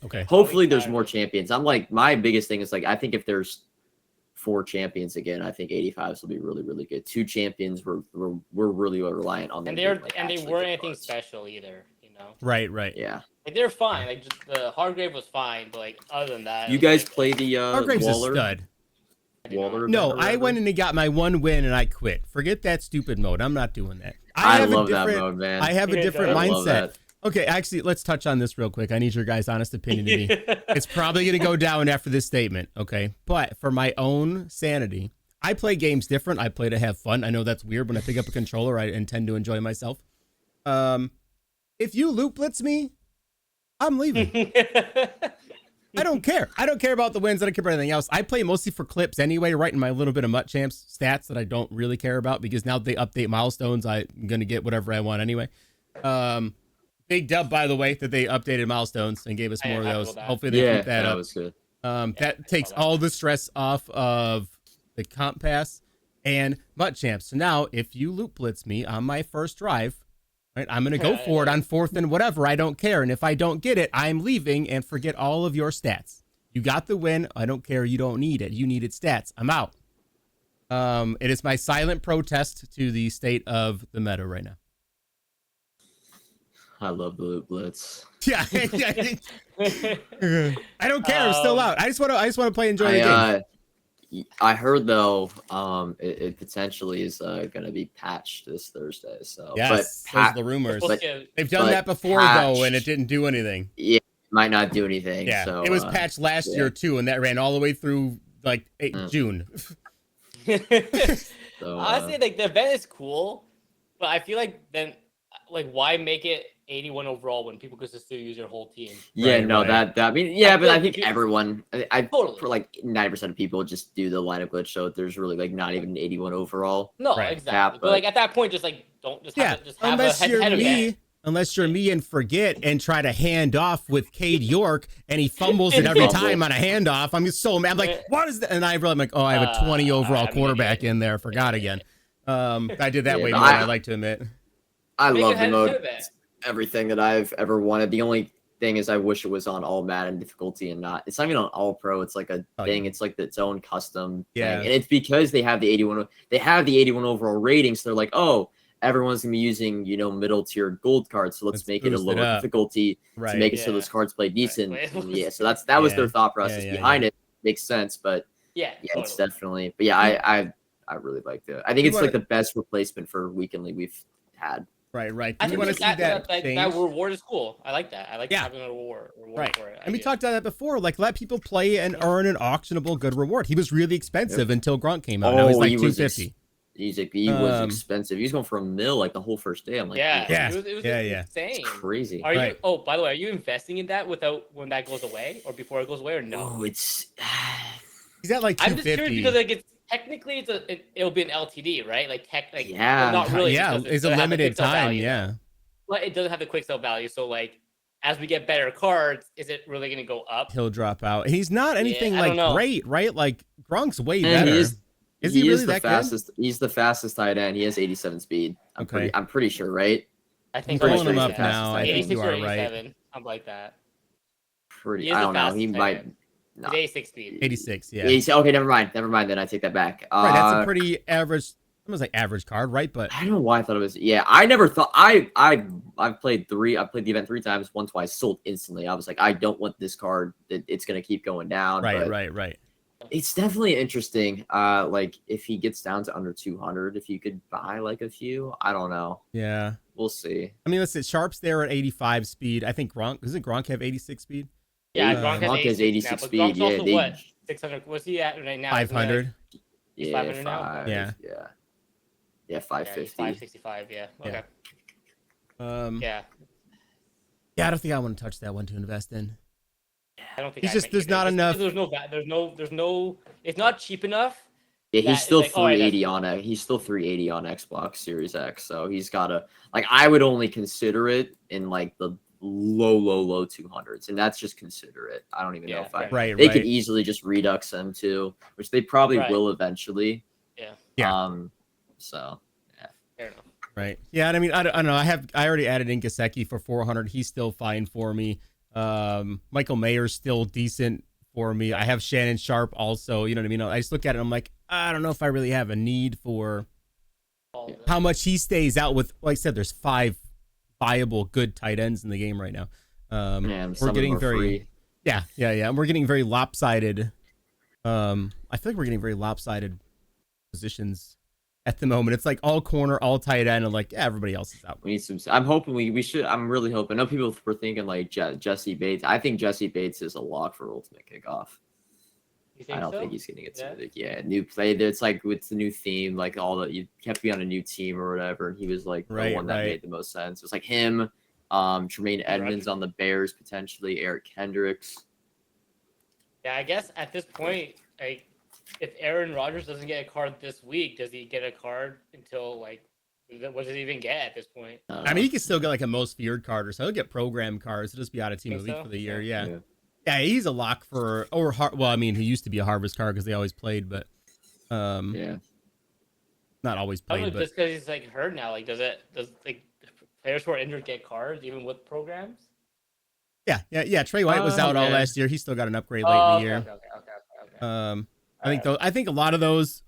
Okay. Hopefully there's more champions. I'm like, my biggest thing is like, I think if there's 4 champions again, I think 85s will be really, really good. 2 champions, we're really reliant on them. And they weren't anything special either, you know? Right. Yeah. Like they're fine. Like just the Hargrave was fine, but like other than that. You guys play the Hargrave's Waller? A stud. Waller? No, I went in and got my 1 win and I quit. Forget that stupid mode. I'm not doing that. I love that mode, man. I have a different mindset. Okay, actually, let's touch on this real quick. I need your guys' honest opinion to me. It's probably going to go down after this statement, okay? But for my own sanity, I play games different. I play to have fun. I know that's weird. When I pick up a controller, I intend to enjoy myself. If you loop blitz me, I'm leaving. I don't care. I don't care about the wins. I don't care about anything else. I play mostly for clips anyway, writing my little bit of Mutt Champs stats that I don't really care about because now they update milestones. I'm going to get whatever I want anyway. Big dub, by the way, that they updated milestones and gave us more of those. Hopefully they keep that up. That was good. That takes all the stress off of the comp pass and Mutt Champs. So now if you loop blitz me on my first drive, right, I'm going to go for it on 4th and whatever. I don't care. And if I don't get it, I'm leaving and forget all of your stats. You got the win. I don't care. You don't need it. You needed stats. I'm out. It is my silent protest to the state of the meta right now. I love the loop blitz. Yeah. I don't care. I'm still out. I just want to play and enjoy the game. I heard though, it potentially is going to be patched this Thursday. So yes, those are the rumors. They've done that before though, and it didn't do anything. Yeah, it might not do anything. Yeah, so, it was patched last year too, and that ran all the way through like June. So, honestly, like the event is cool, but I feel like then, like, why make it 81 overall when people could still use your whole team? Yeah, right, no, right. that I mean, yeah, but I think everyone, totally. for like 90% of people just do the lineup glitch, so there's really like not even 81 overall. No, right. exactly. But like at that point, just like don't just have, just have unless a head-to-head event. Unless you're me and forget and try to hand off with Cade York and he fumbles it every time on a handoff. I'm just so mad. I'm like, what is that? And I'm like, oh, I have a 20 overall quarterback in there. Forgot again. I did that way more than I like to admit. I love the mode. Everything that I've ever wanted. The only thing is I wish it was on all Madden difficulty and not. It's not even on all pro. It's like a thing. It's like its own custom thing. And it's because they have the 81. They have the 81 overall rating. So they're like, oh, everyone's gonna be using, you know, middle tier gold cards, so let's make it a lower difficulty to make it so those cards play decent. So that was their thought process behind it. Makes sense, but it's definitely. But I really like it. I think it's like the best replacement for Weekend League we've had. Right. I You want to see that change? That reward is cool. I like that. I like having a reward right. for it. And we talked about that before. Like, let people play and earn an auctionable good reward. He was really expensive until Grunt came out. Now he's like $250. He was expensive. He was going for $1 million like the whole first day. I'm like, it was insane. It's crazy. Are you? Oh, by the way, are you investing in that when that goes away or before it goes away or no? Oh, it's. He's at like $250. I'm just curious because like technically it'll be an LTD, right? Like not really. Yeah, it's a limited time. Yeah, but it doesn't have the quick sell value. So like, as we get better cards, is it really going to go up? He'll drop out. He's not anything like great, right? Like Gronk's way better. Is he really that fastest? Good? He's the fastest tight end. He has 87 speed. I'm pretty sure, right? I think I'm pulling him up now. I think you are right. Something like that. I don't know. He might. No. 86 speed. 86. Yeah. 86, okay, never mind. Then I take that back. Right, that's a pretty average. Almost like average card, right? But I don't know why I thought it was. Yeah, I never thought. I've played I played the event 3 times. One twice, sold instantly. I was like, I don't want this card. It's gonna keep going down. Right. It's definitely interesting. Like if he gets down to under 200, if you could buy like a few, I don't know. Yeah, we'll see. I mean, listen, Sharp's there at 85 speed. I think doesn't Gronk have 86 speed? Yeah, Gronk has 86 speed. Gronk's also what? 600. What's he at right now? 500. Yeah, 500 now. Yeah, 550. 565. Yeah. Okay. Yeah. I don't think I want to touch that one to invest in. I don't think there's not enough. There's no. It's not cheap enough. Yeah, he's still 380 on it. He's still 380 on Xbox Series X. So he's got to I would only consider it in like the low 200s, and that's just consider it. I don't even know if they could easily just redux them too, which they probably will eventually. Yeah. So fair enough. Right. Yeah. And I mean, I don't know. I already added in Gesicki for 400. He's still fine for me. Michael Mayer's still decent for me. I have Shannon Sharp also. You know what I mean? I just look at it. I'm like, I don't know if I really have a need for how much he stays out with. Like I said, there's 5 viable good tight ends in the game right now. We're getting very we're getting very lopsided. I feel like we're getting very lopsided positions at the moment. It's like all corner, all tight end, and like everybody else is out. We need some. I'm hoping we should. I'm really hoping. I know people were thinking like Jesse Bates. I think Jesse Bates is a lock for Ultimate Kickoff. I don't think he's gonna get some new play. It's like with the new theme, like all the you have to be on a new team or whatever. And he was like the one that made the most sense. It was like him, Tremaine Edmonds on the Bears potentially, Eric Kendricks. Yeah, I guess at this point, like, if Aaron Rodgers doesn't get a card this week, does he get a card until like? What does he even get at this point? I mean, he can still get like a most feared card or so. He'll get program cards. He'll just be out of team of the week for the year. Yeah. Yeah, he's a lock for well, I mean, he used to be a harvest card because they always played, but yeah, not always played. But just because he's like hurt now, like does like players who are injured get cards even with programs? Yeah. Trey White was out all last year. He still got an upgrade late in the year. Okay. I think a lot of those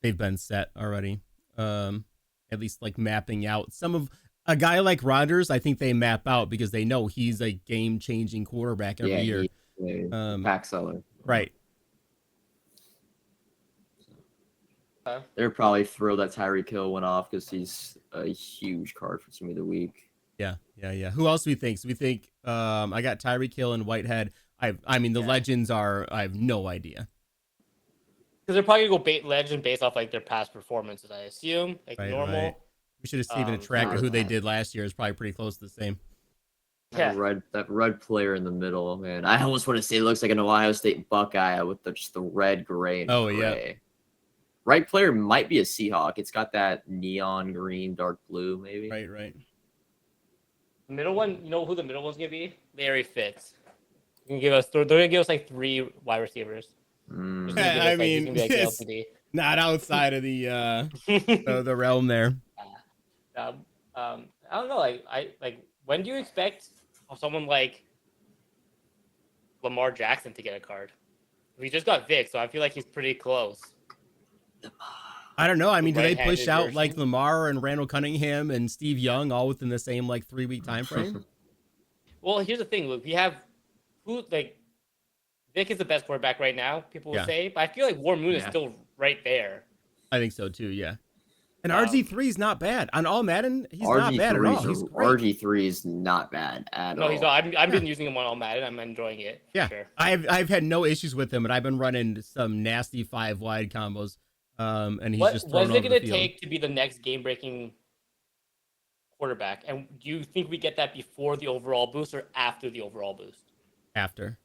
they've been set already. At least like mapping out some of a guy like Rodgers. I think they map out because they know he's a game-changing quarterback every year. Back seller, right? They're probably thrilled that Tyreek Hill went off because he's a huge card for team of the week. Yeah. Who else do we think? So we think I got Tyreek Hill and Whitehead. I mean the legends are. I have no idea. Because they're probably gonna go legend based off like their past performances, I assume, like normal. Right. We should have seen a track of who they did last year. Is probably pretty close to the same. Yeah, that red player in the middle, man. I almost want to say it looks like an Ohio State Buckeye with just the red, gray, and gray. Yeah. Right player might be a Seahawk. It's got that neon green, dark blue, maybe. Right. The middle one, you know who the middle one's gonna be? Larry Fitz. They're gonna give us like 3 wide receivers. I mean, not outside of the realm there. I don't know. Like when do you expect someone like Lamar Jackson to get a card? We just got Vic, so I feel like he's pretty close. I don't know. I mean, do they push out like Lamar and Randall Cunningham and Steve Young all within the same like 3-week time frame? Well, here's the thing, Luke. We have Vic is the best quarterback right now, people will say, but I feel like Warren Moon is still right there. I think so too, yeah. And RG3 is not bad. On all Madden, he's not bad at all. RG3 is not bad at all. No, he's not. I've been using him on all Madden. I'm enjoying it. Yeah, sure. I've had no issues with him, and I've been running some nasty 5 wide combos. And he's just what's it going to take to be the next game-breaking quarterback? And do you think we get that before the overall boost or after the overall boost? After.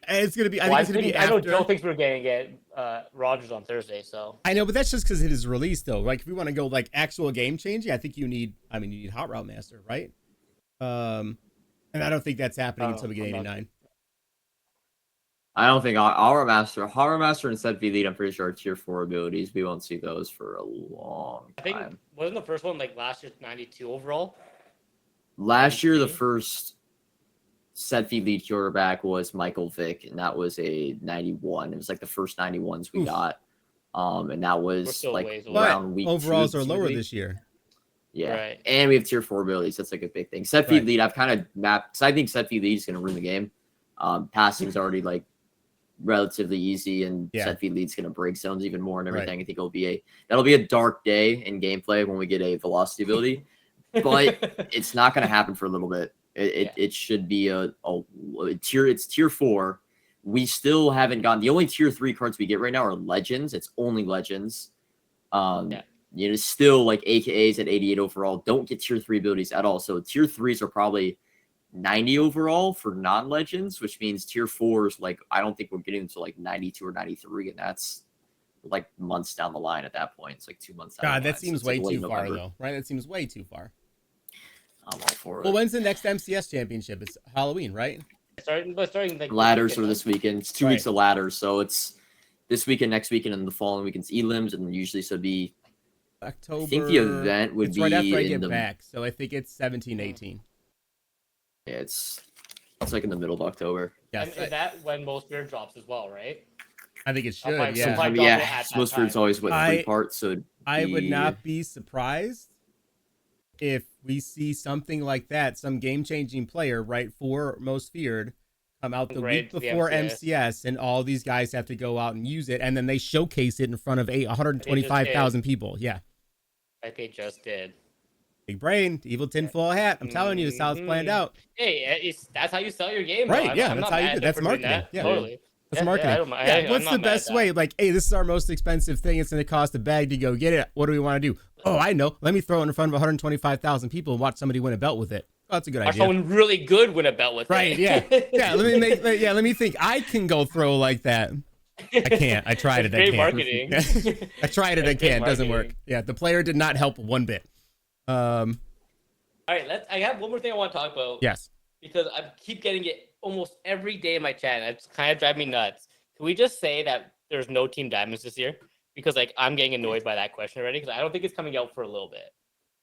It's gonna be. I think it's gonna be. I know Joe thinks we're gonna get Rodgers on Thursday, so I know, but that's just because it is released, though. Like, if we want to go like actual game changing, I think you need. I mean, you need Hot Route Master, right? And I don't think that's happening until we get 89. I don't think Hot Route Master, and Set V Lead. I'm pretty sure are tier 4 abilities. We won't see those for a long time. I think wasn't the first one like last year's 92 overall? Last year, the first Set V Lead quarterback was Michael Vick, and that was a 91. It was like the first 91s we got. And that was like around week 2. Overalls are lower this year. Yeah. Right. And we have tier 4 abilities. That's like a big thing. Set V Lead, I've kind of mapped, because I think Set V Lead is going to ruin the game. Passing's already like relatively easy, and Set V Lead's going to break zones even more and everything. I think that'll be a dark day in gameplay when we get a velocity ability, but it's not going to happen for a little bit. It should be a tier. It's tier 4. We still haven't gotten the only tier 3 cards we get right now are legends. It's only legends. You know, still like AKAs at 88 overall. Don't get tier 3 abilities at all. So tier 3s are probably 90 overall for non-legends, which means tier 4s, like, I don't think we're getting to like 92 or 93, and that's like months down the line at that point. It's like 2 months down the line. God, that seems way too far, though, right? That seems way too far. I'm all for it. Well, when's the next MCS championship? It's Halloween, right? Starting like ladders are this weekend. It's 2 weeks of ladders, so it's this weekend, next weekend, and the following weekend's elims, and usually so it'd be October. I think the event would be right after I get back, so I think it's 17, 18. Yeah, it's like in the middle of October. Yes. And is that when most beer drops as well, right? I think it should. Most beer's always 3 parts, so I would not be surprised if we see something like that, some game-changing player, right, for most feared, come out the week before MCS, and all these guys have to go out and use it, and then they showcase it in front of 125,000 people. Yeah. Like they just did. Big brain, evil tinfoil hat. I'm telling you, this is how it's planned out. Hey, that's how you sell your game, right? Yeah, that's how you do. That's marketing. Yeah, totally. That's marketing. What's the best way? Like, hey, this is our most expensive thing. It's going to cost a bag to go get it. What do we want to do? Oh, I know. Let me throw it in front of 125,000 people and watch somebody win a belt with it. Oh, that's a good Or idea. someone really good win a belt with Right? it. Yeah. Let me think. I can go throw like that. I can't. I tried it. I Great can't. marketing. I tried it. I can't. It doesn't work. Yeah, the player did not help one bit. All right, I have one more thing I want to talk about. Yes. Because I keep getting it almost every day in my chat. And it's kind of driving me nuts. Can we just say that there's no Team Diamonds this year? Because like I'm getting annoyed by that question already. Because I don't think it's coming out for a little bit.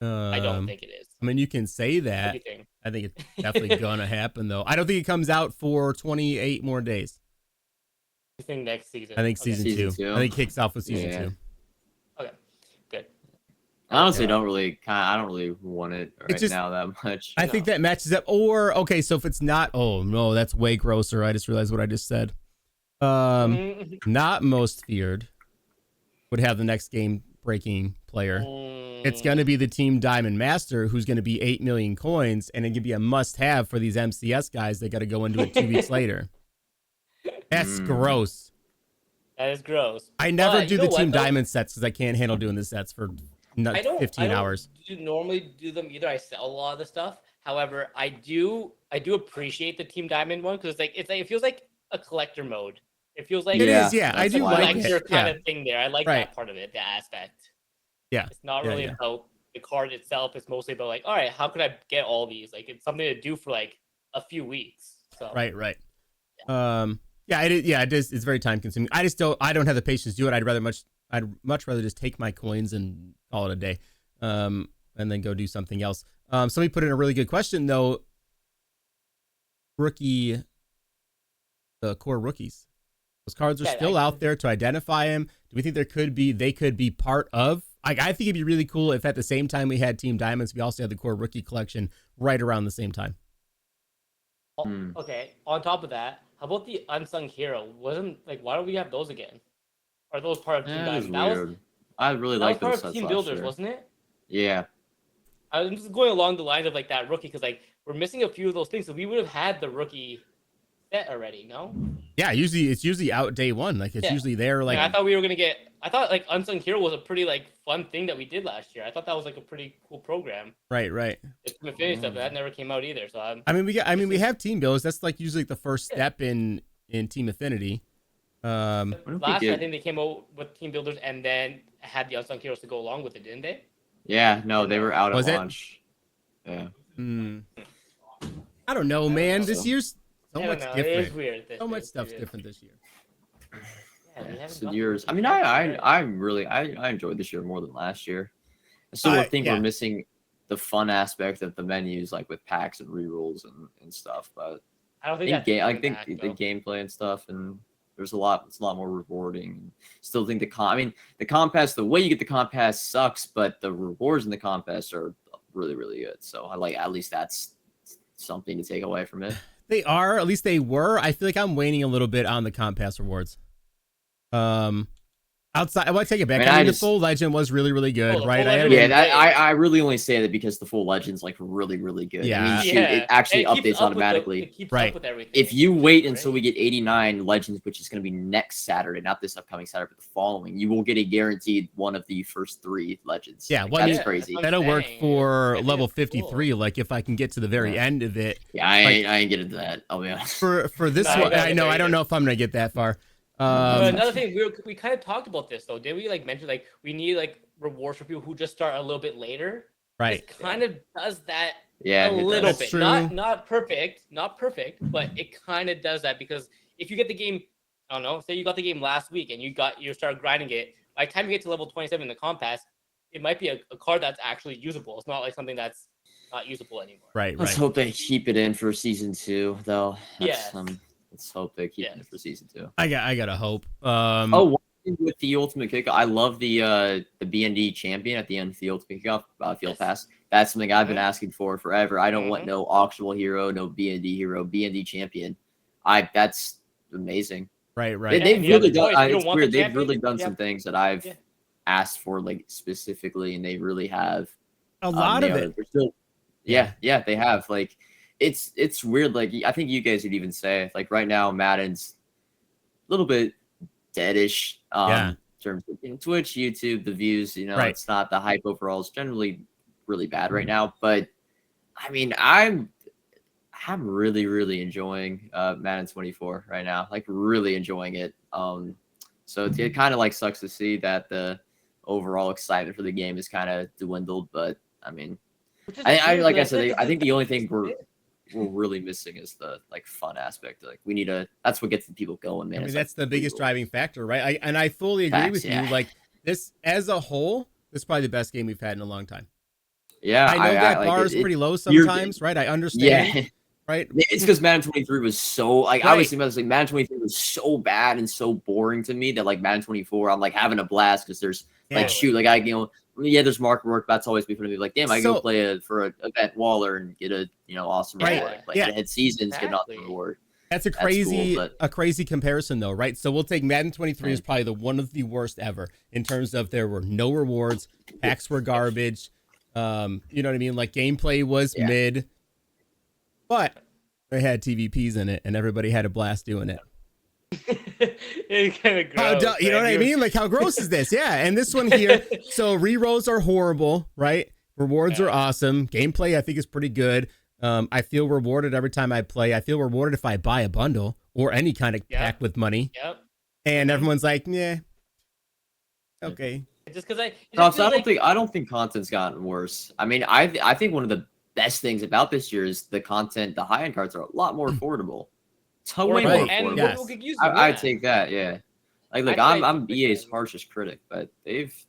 I don't think it is. I mean, you can say that. What do you think? I think it's definitely gonna happen, though. I don't think it comes out for 28 more days. I think next season. I think season two. I think it kicks off with season 2. Okay, good. I honestly don't really want it now that much. I think that matches up. Or okay, so if it's not, oh no, that's way grosser. I just realized what I just said. Not most feared would have the next game breaking player. It's going to be the Team Diamond Master, who's going to be 8 million coins, and it can be a must-have for these MCS guys. They got to go into it 2 weeks later. That's gross. That is gross. I never do the Team Diamond sets because I can't handle doing the sets for 15 hours. I don't normally do them either. I sell a lot of the stuff. However, I do appreciate the Team Diamond one because it feels like a collector mode. It feels like it is. Yeah, I do like it. Kind of thing there. I like that part of it, the aspect. Yeah, it's not really about the card itself. It's mostly about like, all right, how can I get all these? Like, it's something to do for like a few weeks. So right. It is. It's very time consuming. I don't have the patience to do it. I'd much rather just take my coins and call it a day, and then go do something else. Somebody put in a really good question though. The core rookies. Those cards are still out there to identify them. Do we think they could be part of? I think it'd be really cool if at the same time we had Team Diamonds, we also had the core rookie collection right around the same time. Okay. On top of that, how about the unsung hero? Why don't we have those again? Are those part of Team Diamond? That was weird. I really like those part of Team Builders, wasn't it? Yeah. I'm just going along the lines of like that rookie because like we're missing a few of those things, so we would have had the rookie set already. No. Yeah, it's usually out day one. Like it's usually there. Like I thought we were gonna get. I thought like unsung hero was a pretty like fun thing that we did last year. I thought that was like a pretty cool program. Right. It's Team Affinity stuff, but that never came out either. So we have team builders. That's like usually the first step in Team Affinity. Last year, I think they came out with team builders and then had the unsung heroes to go along with it, didn't they? Yeah, no, they were out at launch. Yeah. I don't know, man. This year's so much different. It is weird. So much stuff's different this year. Years. I mean, I enjoyed this year more than last year. I still think we're missing the fun aspect of the menus, like with packs and rerolls and stuff. But I don't think I think the gameplay and stuff, and it's a lot more rewarding. Still think the compass, the way you get the compass sucks, but the rewards in the compass are really, really good. So I like, at least that's something to take away from it. They are, at least they were. I feel like I'm waning a little bit on the compass rewards. Outside, I want to take it back. I mean, the full legend was really, really good, right? I really only say that because the full legend's like really, really good. Yeah, I mean, it actually updates automatically. Right. If you wait until we get 89 legends, which is going to be next Saturday, not this upcoming Saturday, but the following, you will get a guaranteed one of the first 3 legends. Yeah, that's crazy. That'll work for level 53. Cool. Like if I can get to the very end of it. Yeah, I ain't getting to that. I'll be honest. For this one, I don't know if I'm gonna get that far. Another thing, we kind of talked about this though. Did we like mention like we need like rewards for people who just start a little bit later? Right. It kind of does that a little bit. True. Not perfect, but it kind of does that because if you get the game, I don't know, say you got the game last week and you start grinding it, by the time you get to level 27 in the compass, it might be a card that's actually usable. It's not like something that's not usable anymore. Right. Let's hope they keep it in for season 2 though. Let's hope they keep it for season 2. I gotta hope. With the ultimate kickoff, I love the BND champion at the end of the ultimate kickoff field pass. That's something I've been asking for forever. I don't want no auctional hero, no BND hero, BND champion. That's amazing. Right. They've really done. It's weird. They've really done some things that I've asked for, like specifically, and they really have. A lot of it. They have. Like, it's weird. Like, I think you guys would even say, like, right now Madden's a little bit deadish. In terms of Twitch, YouTube, the views. It's not the hype overall. It's generally really bad right now. But I mean, I'm really enjoying Madden 24 right now. Like really enjoying it. So it kind of like sucks to see that the overall excitement for the game is kind of dwindled. But I mean, I like I said, I think the only thing we're really missing is the like fun aspect. Like we need that's what gets the people going, man. I mean, It's that's like the biggest driving factor, right? I fully agree with you. Like this as a whole, this is probably the best game we've had in a long time. Yeah, I know that bar is pretty low sometimes, right? I understand. Yeah. Right. It's because Madden 23 was so like obviously like Madden 23 was so bad and so boring to me that like Madden 24 I'm like having a blast because there's like shoot like there's market work that's always been for me like damn I can go play for an event Waller and get a awesome reward like head seasons get nothing reward. That's a crazy crazy comparison though, right? So we'll take Madden 23 is probably one of the worst ever in terms of there were no rewards, packs were garbage, you know what I mean? Like gameplay was mid. But they had TVPs in it, and everybody had a blast doing it. It's kind of gross. You know what I mean? Like, how gross is this? Yeah, and this one here. So rerolls are horrible, right? Rewards are awesome. Gameplay, I think, is pretty good. I feel rewarded every time I play. I feel rewarded if I buy a bundle or any kind of pack with money. Yep. And everyone's like, yeah, okay. Just because I don't think content's gotten worse. I mean, I think one of the best things about this year is the content. The high-end cards are a lot more affordable. It's way more affordable. Yes. I take that. Yeah. Like, look, I'm EA's harshest critic, but it's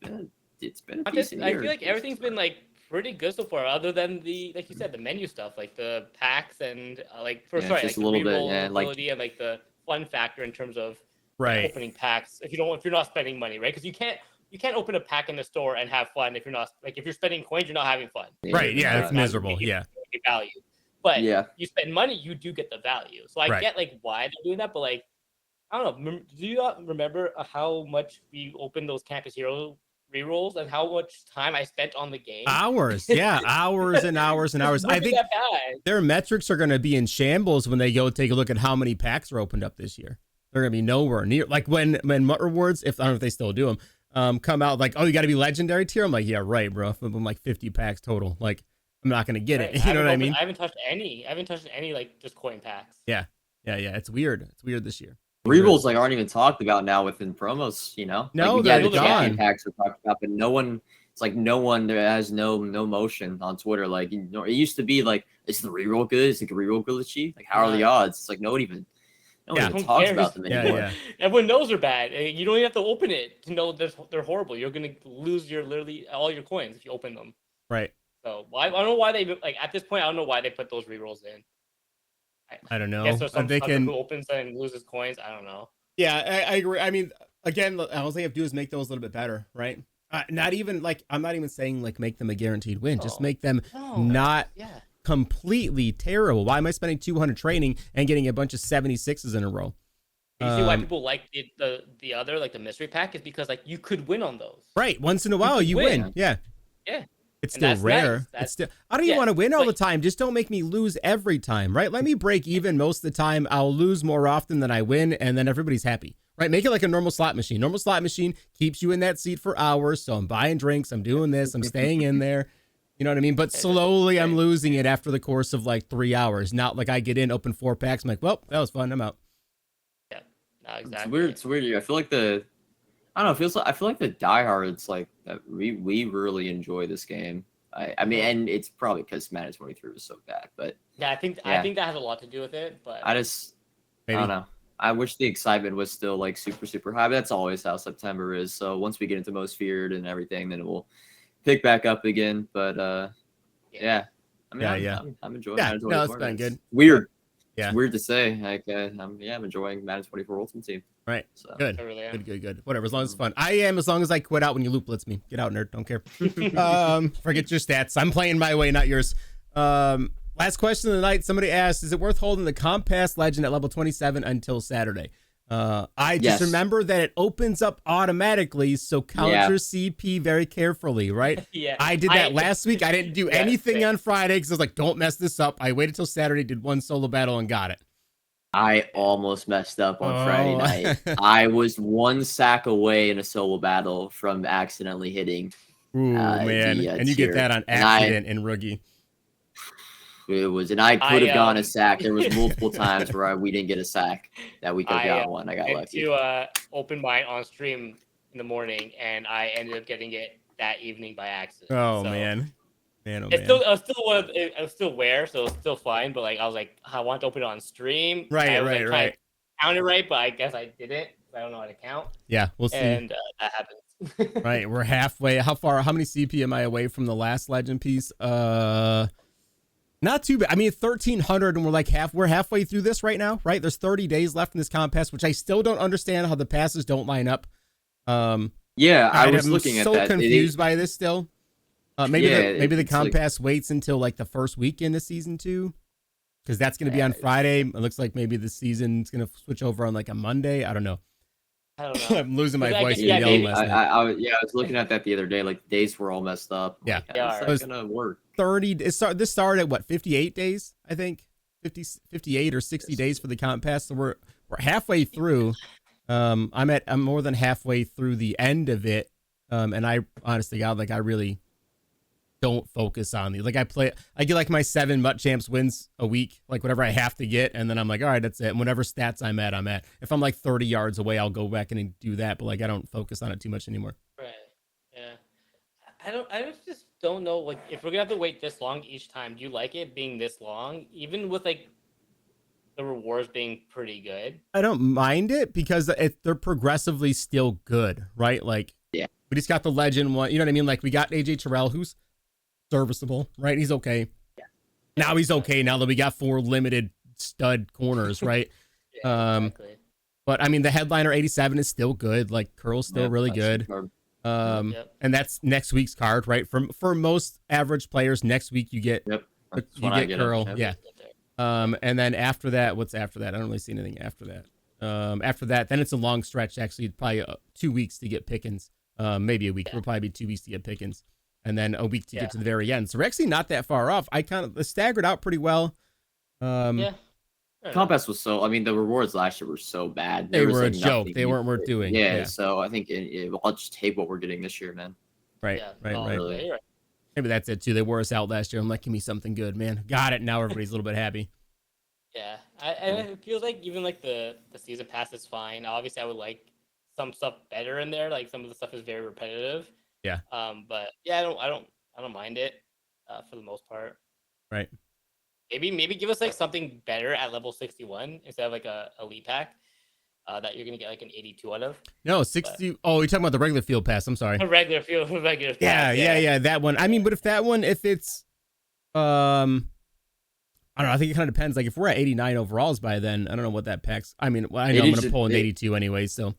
been a decent year. I feel like everything's been like pretty good so far, other than the like you said the menu stuff, like the packs and just like a little bit, and like the fun factor in terms of opening packs if you're not spending money, right? Because you can't open a pack in the store and have fun if you're not if you're spending coins, you're not having fun. Right. Yeah, it's miserable. Yeah. Value. But you spend money, you do get the value. So I get like why they're doing that, but like I don't know. Do you not remember how much we opened those Campus Hero rerolls and how much time I spent on the game? Hours, hours and hours and hours. I think their metrics are going to be in shambles when they go take a look at how many packs are opened up this year. They're going to be nowhere near like when MUT rewards, if I don't know if they still do them, come out like, oh, you got to be legendary tier. I'm like, yeah, right, bro. I'm like 50 packs total. Like, I'm not going to get it. You know what I mean? I haven't touched any like just coin packs. Yeah. It's weird. It's weird this year. Rerolls like aren't even talked about now within promos, you know? No, like, they're gone. Packs are talked about, but no one there has no motion on Twitter. Like, you know, it used to be like, is the reroll good? Is the reroll glitchy? Like, how are the odds? It's like no one even talks about them anymore. Yeah. Everyone knows they're bad. You don't even have to open it to know they're horrible. You're gonna lose literally all your coins if you open them. Right. So I don't know why they like at this point. I don't know why they put those rerolls in. I don't know. I guess there's some who opens and loses coins. I don't know. Yeah, I agree. I mean, again, all they have to do is make those a little bit better, right? Not even like I'm not even saying like make them a guaranteed win. Just make them not completely terrible. Why am I spending 200 training and getting a bunch of 76s in a row? You see why people like the other like the mystery pack is because like you could win on those. Right. Once in a while you win. Yeah. Yeah. It's still rare. It's still. I don't even want to win all the time. Just don't make me lose every time, right? Let me break even most of the time. I'll lose more often than I win, and then everybody's happy, right? Make it like a normal slot machine. Normal slot machine keeps you in that seat for hours. So I'm buying drinks. I'm doing this. I'm staying in there. You know what I mean? But slowly I'm losing it after the course of like 3 hours. Not like I get in, open 4 packs. I'm like, well, that was fun. I'm out. Yeah, no, exactly. It's weird. I feel like I feel like the diehards like that we really enjoy this game. I mean, and it's probably because Madden 23 was so bad, but I think that has a lot to do with it. But I don't know. I wish the excitement was still like super high. But that's always how September is. So once we get into most feared and everything, then it will pick back up again. But I mean, I'm enjoying Madden 24. No, it's been good. Weird. Yeah. It's weird to say. Like, I'm enjoying Madden 24 Ultimate Team. Right. So. Good. Good. Whatever. As long as it's fun. I am, as long as I quit out when you loop blitz me. Get out, nerd. Don't care. Forget your stats. I'm playing my way, not yours. Last question of the night. Somebody asked, is it worth holding the Compass Legend at level 27 until Saturday? I just remember that it opens up automatically, so count your CP very carefully, right? I did that last week. I didn't do anything on Friday because I was like, don't mess this up. I waited till Saturday, did one solo battle, and got it. I almost messed up on Friday night. I was 1 sack away in a solo battle from accidentally hitting. Ooh, man. And you get that on accident in Roogie. It was, and I could have gone a sack. There was multiple times where we didn't get a sack that we could have got one. I got lucky. To open mine on stream in the morning, and I ended up getting it that evening by accident. Oh, so, man. Man, oh, it's man. I was still aware, so it's still fine. But like, I was like, I want to open it on stream. Right, I was right, like, right. Count it right, but I guess I didn't. I don't know how to count. Yeah, we'll see. And that happens. Right, we're halfway. How many CP am I away from the last legend piece? Not too bad. I mean, 1,300, and we're halfway through this right now, right? There's 30 days left in this comp pass, which I still don't understand how the passes don't line up. Yeah, I was looking at that. I'm so confused by this still. Maybe the comp pass waits until like the first weekend of season 2, because that's going to be on Friday. It looks like maybe the season's going to switch over on like a Monday. I don't know. I'm losing my voice. I was looking at that the other day. Like, the days were all messed up. Yeah, it's gonna work. 30. This started at what, 58 days? I think 58 or 60 days for the comp pass. So we're halfway through. I'm more than halfway through the end of it. And I honestly, God, like, I really don't focus on these. Like, I get like my 7 Mutt Champs wins a week, like whatever I have to get, and then I'm like, all right, that's it. And whatever stats I'm at. If I'm like 30 yards away, I'll go back and do that. But like, I don't focus on it too much anymore. Right. Yeah. I just don't know. Like, if we're gonna have to wait this long each time, do you like it being this long? Even with like the rewards being pretty good. I don't mind it because they're progressively still good, right? Like, yeah, we just got the legend one. You know what I mean? Like, we got AJ Terrell, who's serviceable, right? He's okay. Yeah. Now he's okay. Now that we got 4 limited stud corners, right? Exactly. But I mean, the headliner 87 is still good. Like, Curl's still really good. And that's next week's card, right? For most average players, next week you get Curl. Yeah. And then after that, what's after that? I don't really see anything after that. After that, then it's a long stretch. Actually, probably 2 weeks to get Pickens. Maybe a week. It'll probably be 2 weeks to get Pickens, and then a week to get to the very end. So we're actually not that far off. I kind of staggered out pretty well. Compass was so. I mean, the rewards last year were so bad. They were a joke. They weren't worth doing. Yeah. So I think I'll just take what we're getting this year, man. Right. Right. Maybe that's it too. They wore us out last year. I'm like, give me something good, man. Got it. Now everybody's a little bit happy. Yeah, it feels like even like the season pass is fine. Obviously, I would like some stuff better in there. Like, some of the stuff is very repetitive. Yeah. But yeah, I don't mind it for the most part. Right. Maybe give us like something better at level 61 instead of like a elite pack that you're gonna get like an 82 out of. No, 60. Oh, you're talking about the regular field pass. I'm sorry. A regular field pass. Yeah. That one. I mean, but if it's I don't know. I think it kind of depends. Like, if we're at 89 overalls by then, I don't know what that packs. I mean, I know I'm going to pull an 82 anyway, so.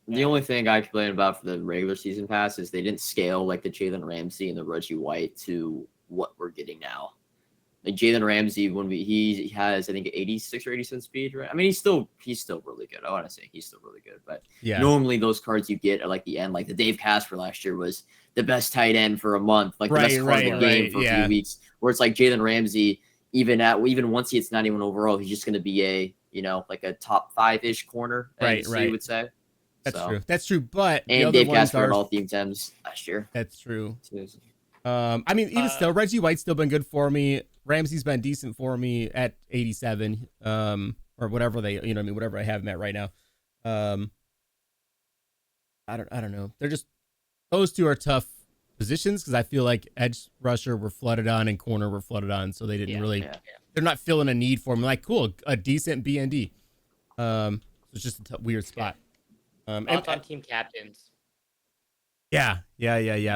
The only thing I complain about for the regular season pass is they didn't scale like the Jalen Ramsey and the Reggie White to what we're getting now. Like, Jalen Ramsey, he has, I think, 86 or 87 speed, right? I mean, he's still really good. I want to say he's still really good, but normally those cards you get at like the end, like the Dave Casper last year was the best tight end for a month, like the best card in the game for a few weeks. Where it's like Jalen Ramsey, even once he hits 91 overall, he's just going to be a like a top 5-ish corner, you would say. That's true. But and Dave Casper had all theme teams last year. That's true. I mean, even still, Reggie White's still been good for me. Ramsey's been decent for me at 87, or whatever whatever I have him at right now. I don't know. They're just, those two are tough positions because I feel like edge rusher were flooded on and corner were flooded on, so they didn't they're not filling a need for them. Like, cool, a decent BND. So it's just a weird spot. And on team captains. Yeah.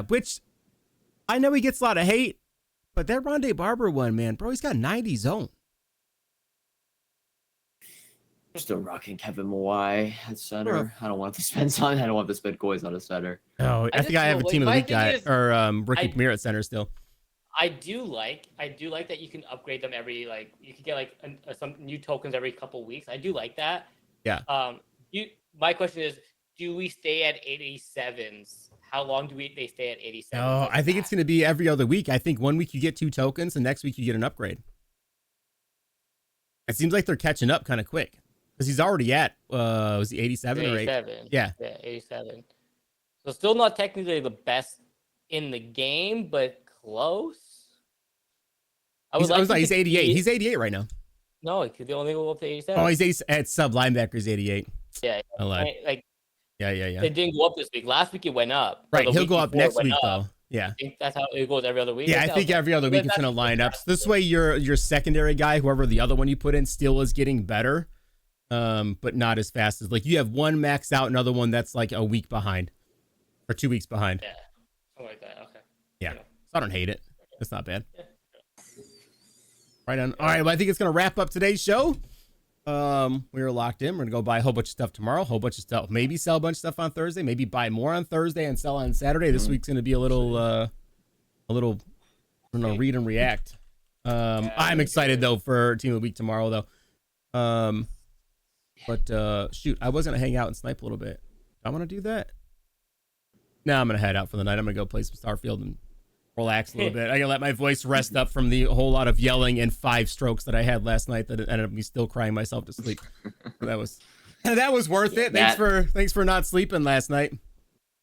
Which I know he gets a lot of hate, but that Rondé Barber one, man, bro, he's got 90 zone. I'm still rocking Kevin Mawai at center. I don't want to spend coins on a center. Oh, I think I have a team of the week guy or Ricky Premier at center still. I do like that you can upgrade them every, like, you can get like some new tokens every couple weeks. I do like that. Yeah. My question is, do we stay at 87s? How long do they stay at 87? No, I think it's going to be every other week. I think 1 week you get 2 tokens, and next week you get an upgrade. It seems like they're catching up kind of quick because he's already at was he 87 or 87? Yeah, 87. So still not technically the best in the game, but close. He's 88. He's 88 right now. No, he could only go up to 87. Oh, he's at sub linebackers 88. Yeah, I lied. like yeah. It didn't go up this week. Last week it went up. Right, he'll go up next week though. Yeah, I think that's how it goes every other week. Yeah, I think every other week it's gonna line up. So this way, your secondary guy, whoever the other one you put in, still is getting better, but not as fast as like you have one max out, another one that's like a week behind or 2 weeks behind. Yeah, something like that. Okay. Yeah, so I don't hate it. It's not bad. Yeah. Right on. All right, well, I think it's gonna wrap up today's show. We were locked in. We're gonna go buy a whole bunch of stuff tomorrow, whole bunch of stuff, maybe sell a bunch of stuff on Thursday, maybe buy more on Thursday and sell on Saturday. This week's gonna be a little I don't know, read and react. I'm excited though for Team of the Week tomorrow though. But shoot, I was gonna hang out and snipe a little bit. I want to do that. Now I'm gonna head out for the night. I'm gonna go play some Starfield and relax a little bit. I gotta let my voice rest up from the whole lot of yelling and 5 strokes that I had last night that ended up me still crying myself to sleep. that was worth it. Thanks for not sleeping last night.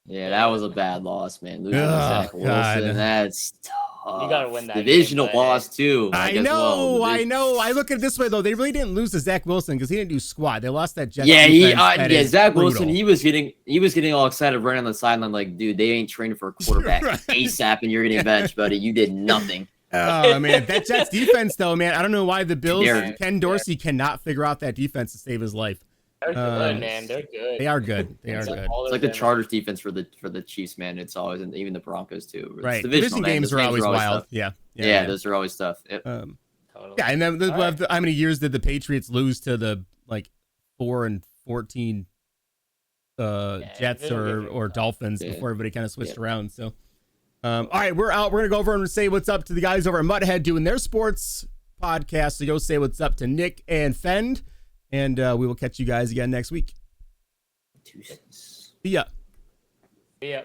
Yeah, that was a bad loss, man. Losing to Zach Wilson, that's tough. You gotta win that divisional game, loss too. I know. I look at it this way though. They really didn't lose to Zach Wilson because he didn't do squat. They lost that Jets. Yeah, Zach Wilson. He was getting all excited running on the sideline like, dude, they ain't training for a quarterback ASAP, and you're getting benched, buddy. You did nothing. Oh man, that Jets defense though, man. I don't know why the Bills. Ken Dorsey cannot figure out that defense to save his life. They're good, man. They're good. They are good. They are good. It's like the Chargers defense for the Chiefs, man. It's always, and even the Broncos too. Right. Division games are always wild. Yeah, those are always tough. Yep. Yeah, and then how many years did the Patriots lose to the 4-14 Jets or Dolphins before everybody kind of switched around? So, all right, we're out. We're gonna go over and say what's up to the guys over at Mudhead doing their sports podcast. So go say what's up to Nick and Fend. And we will catch you guys again next week. See ya. See ya.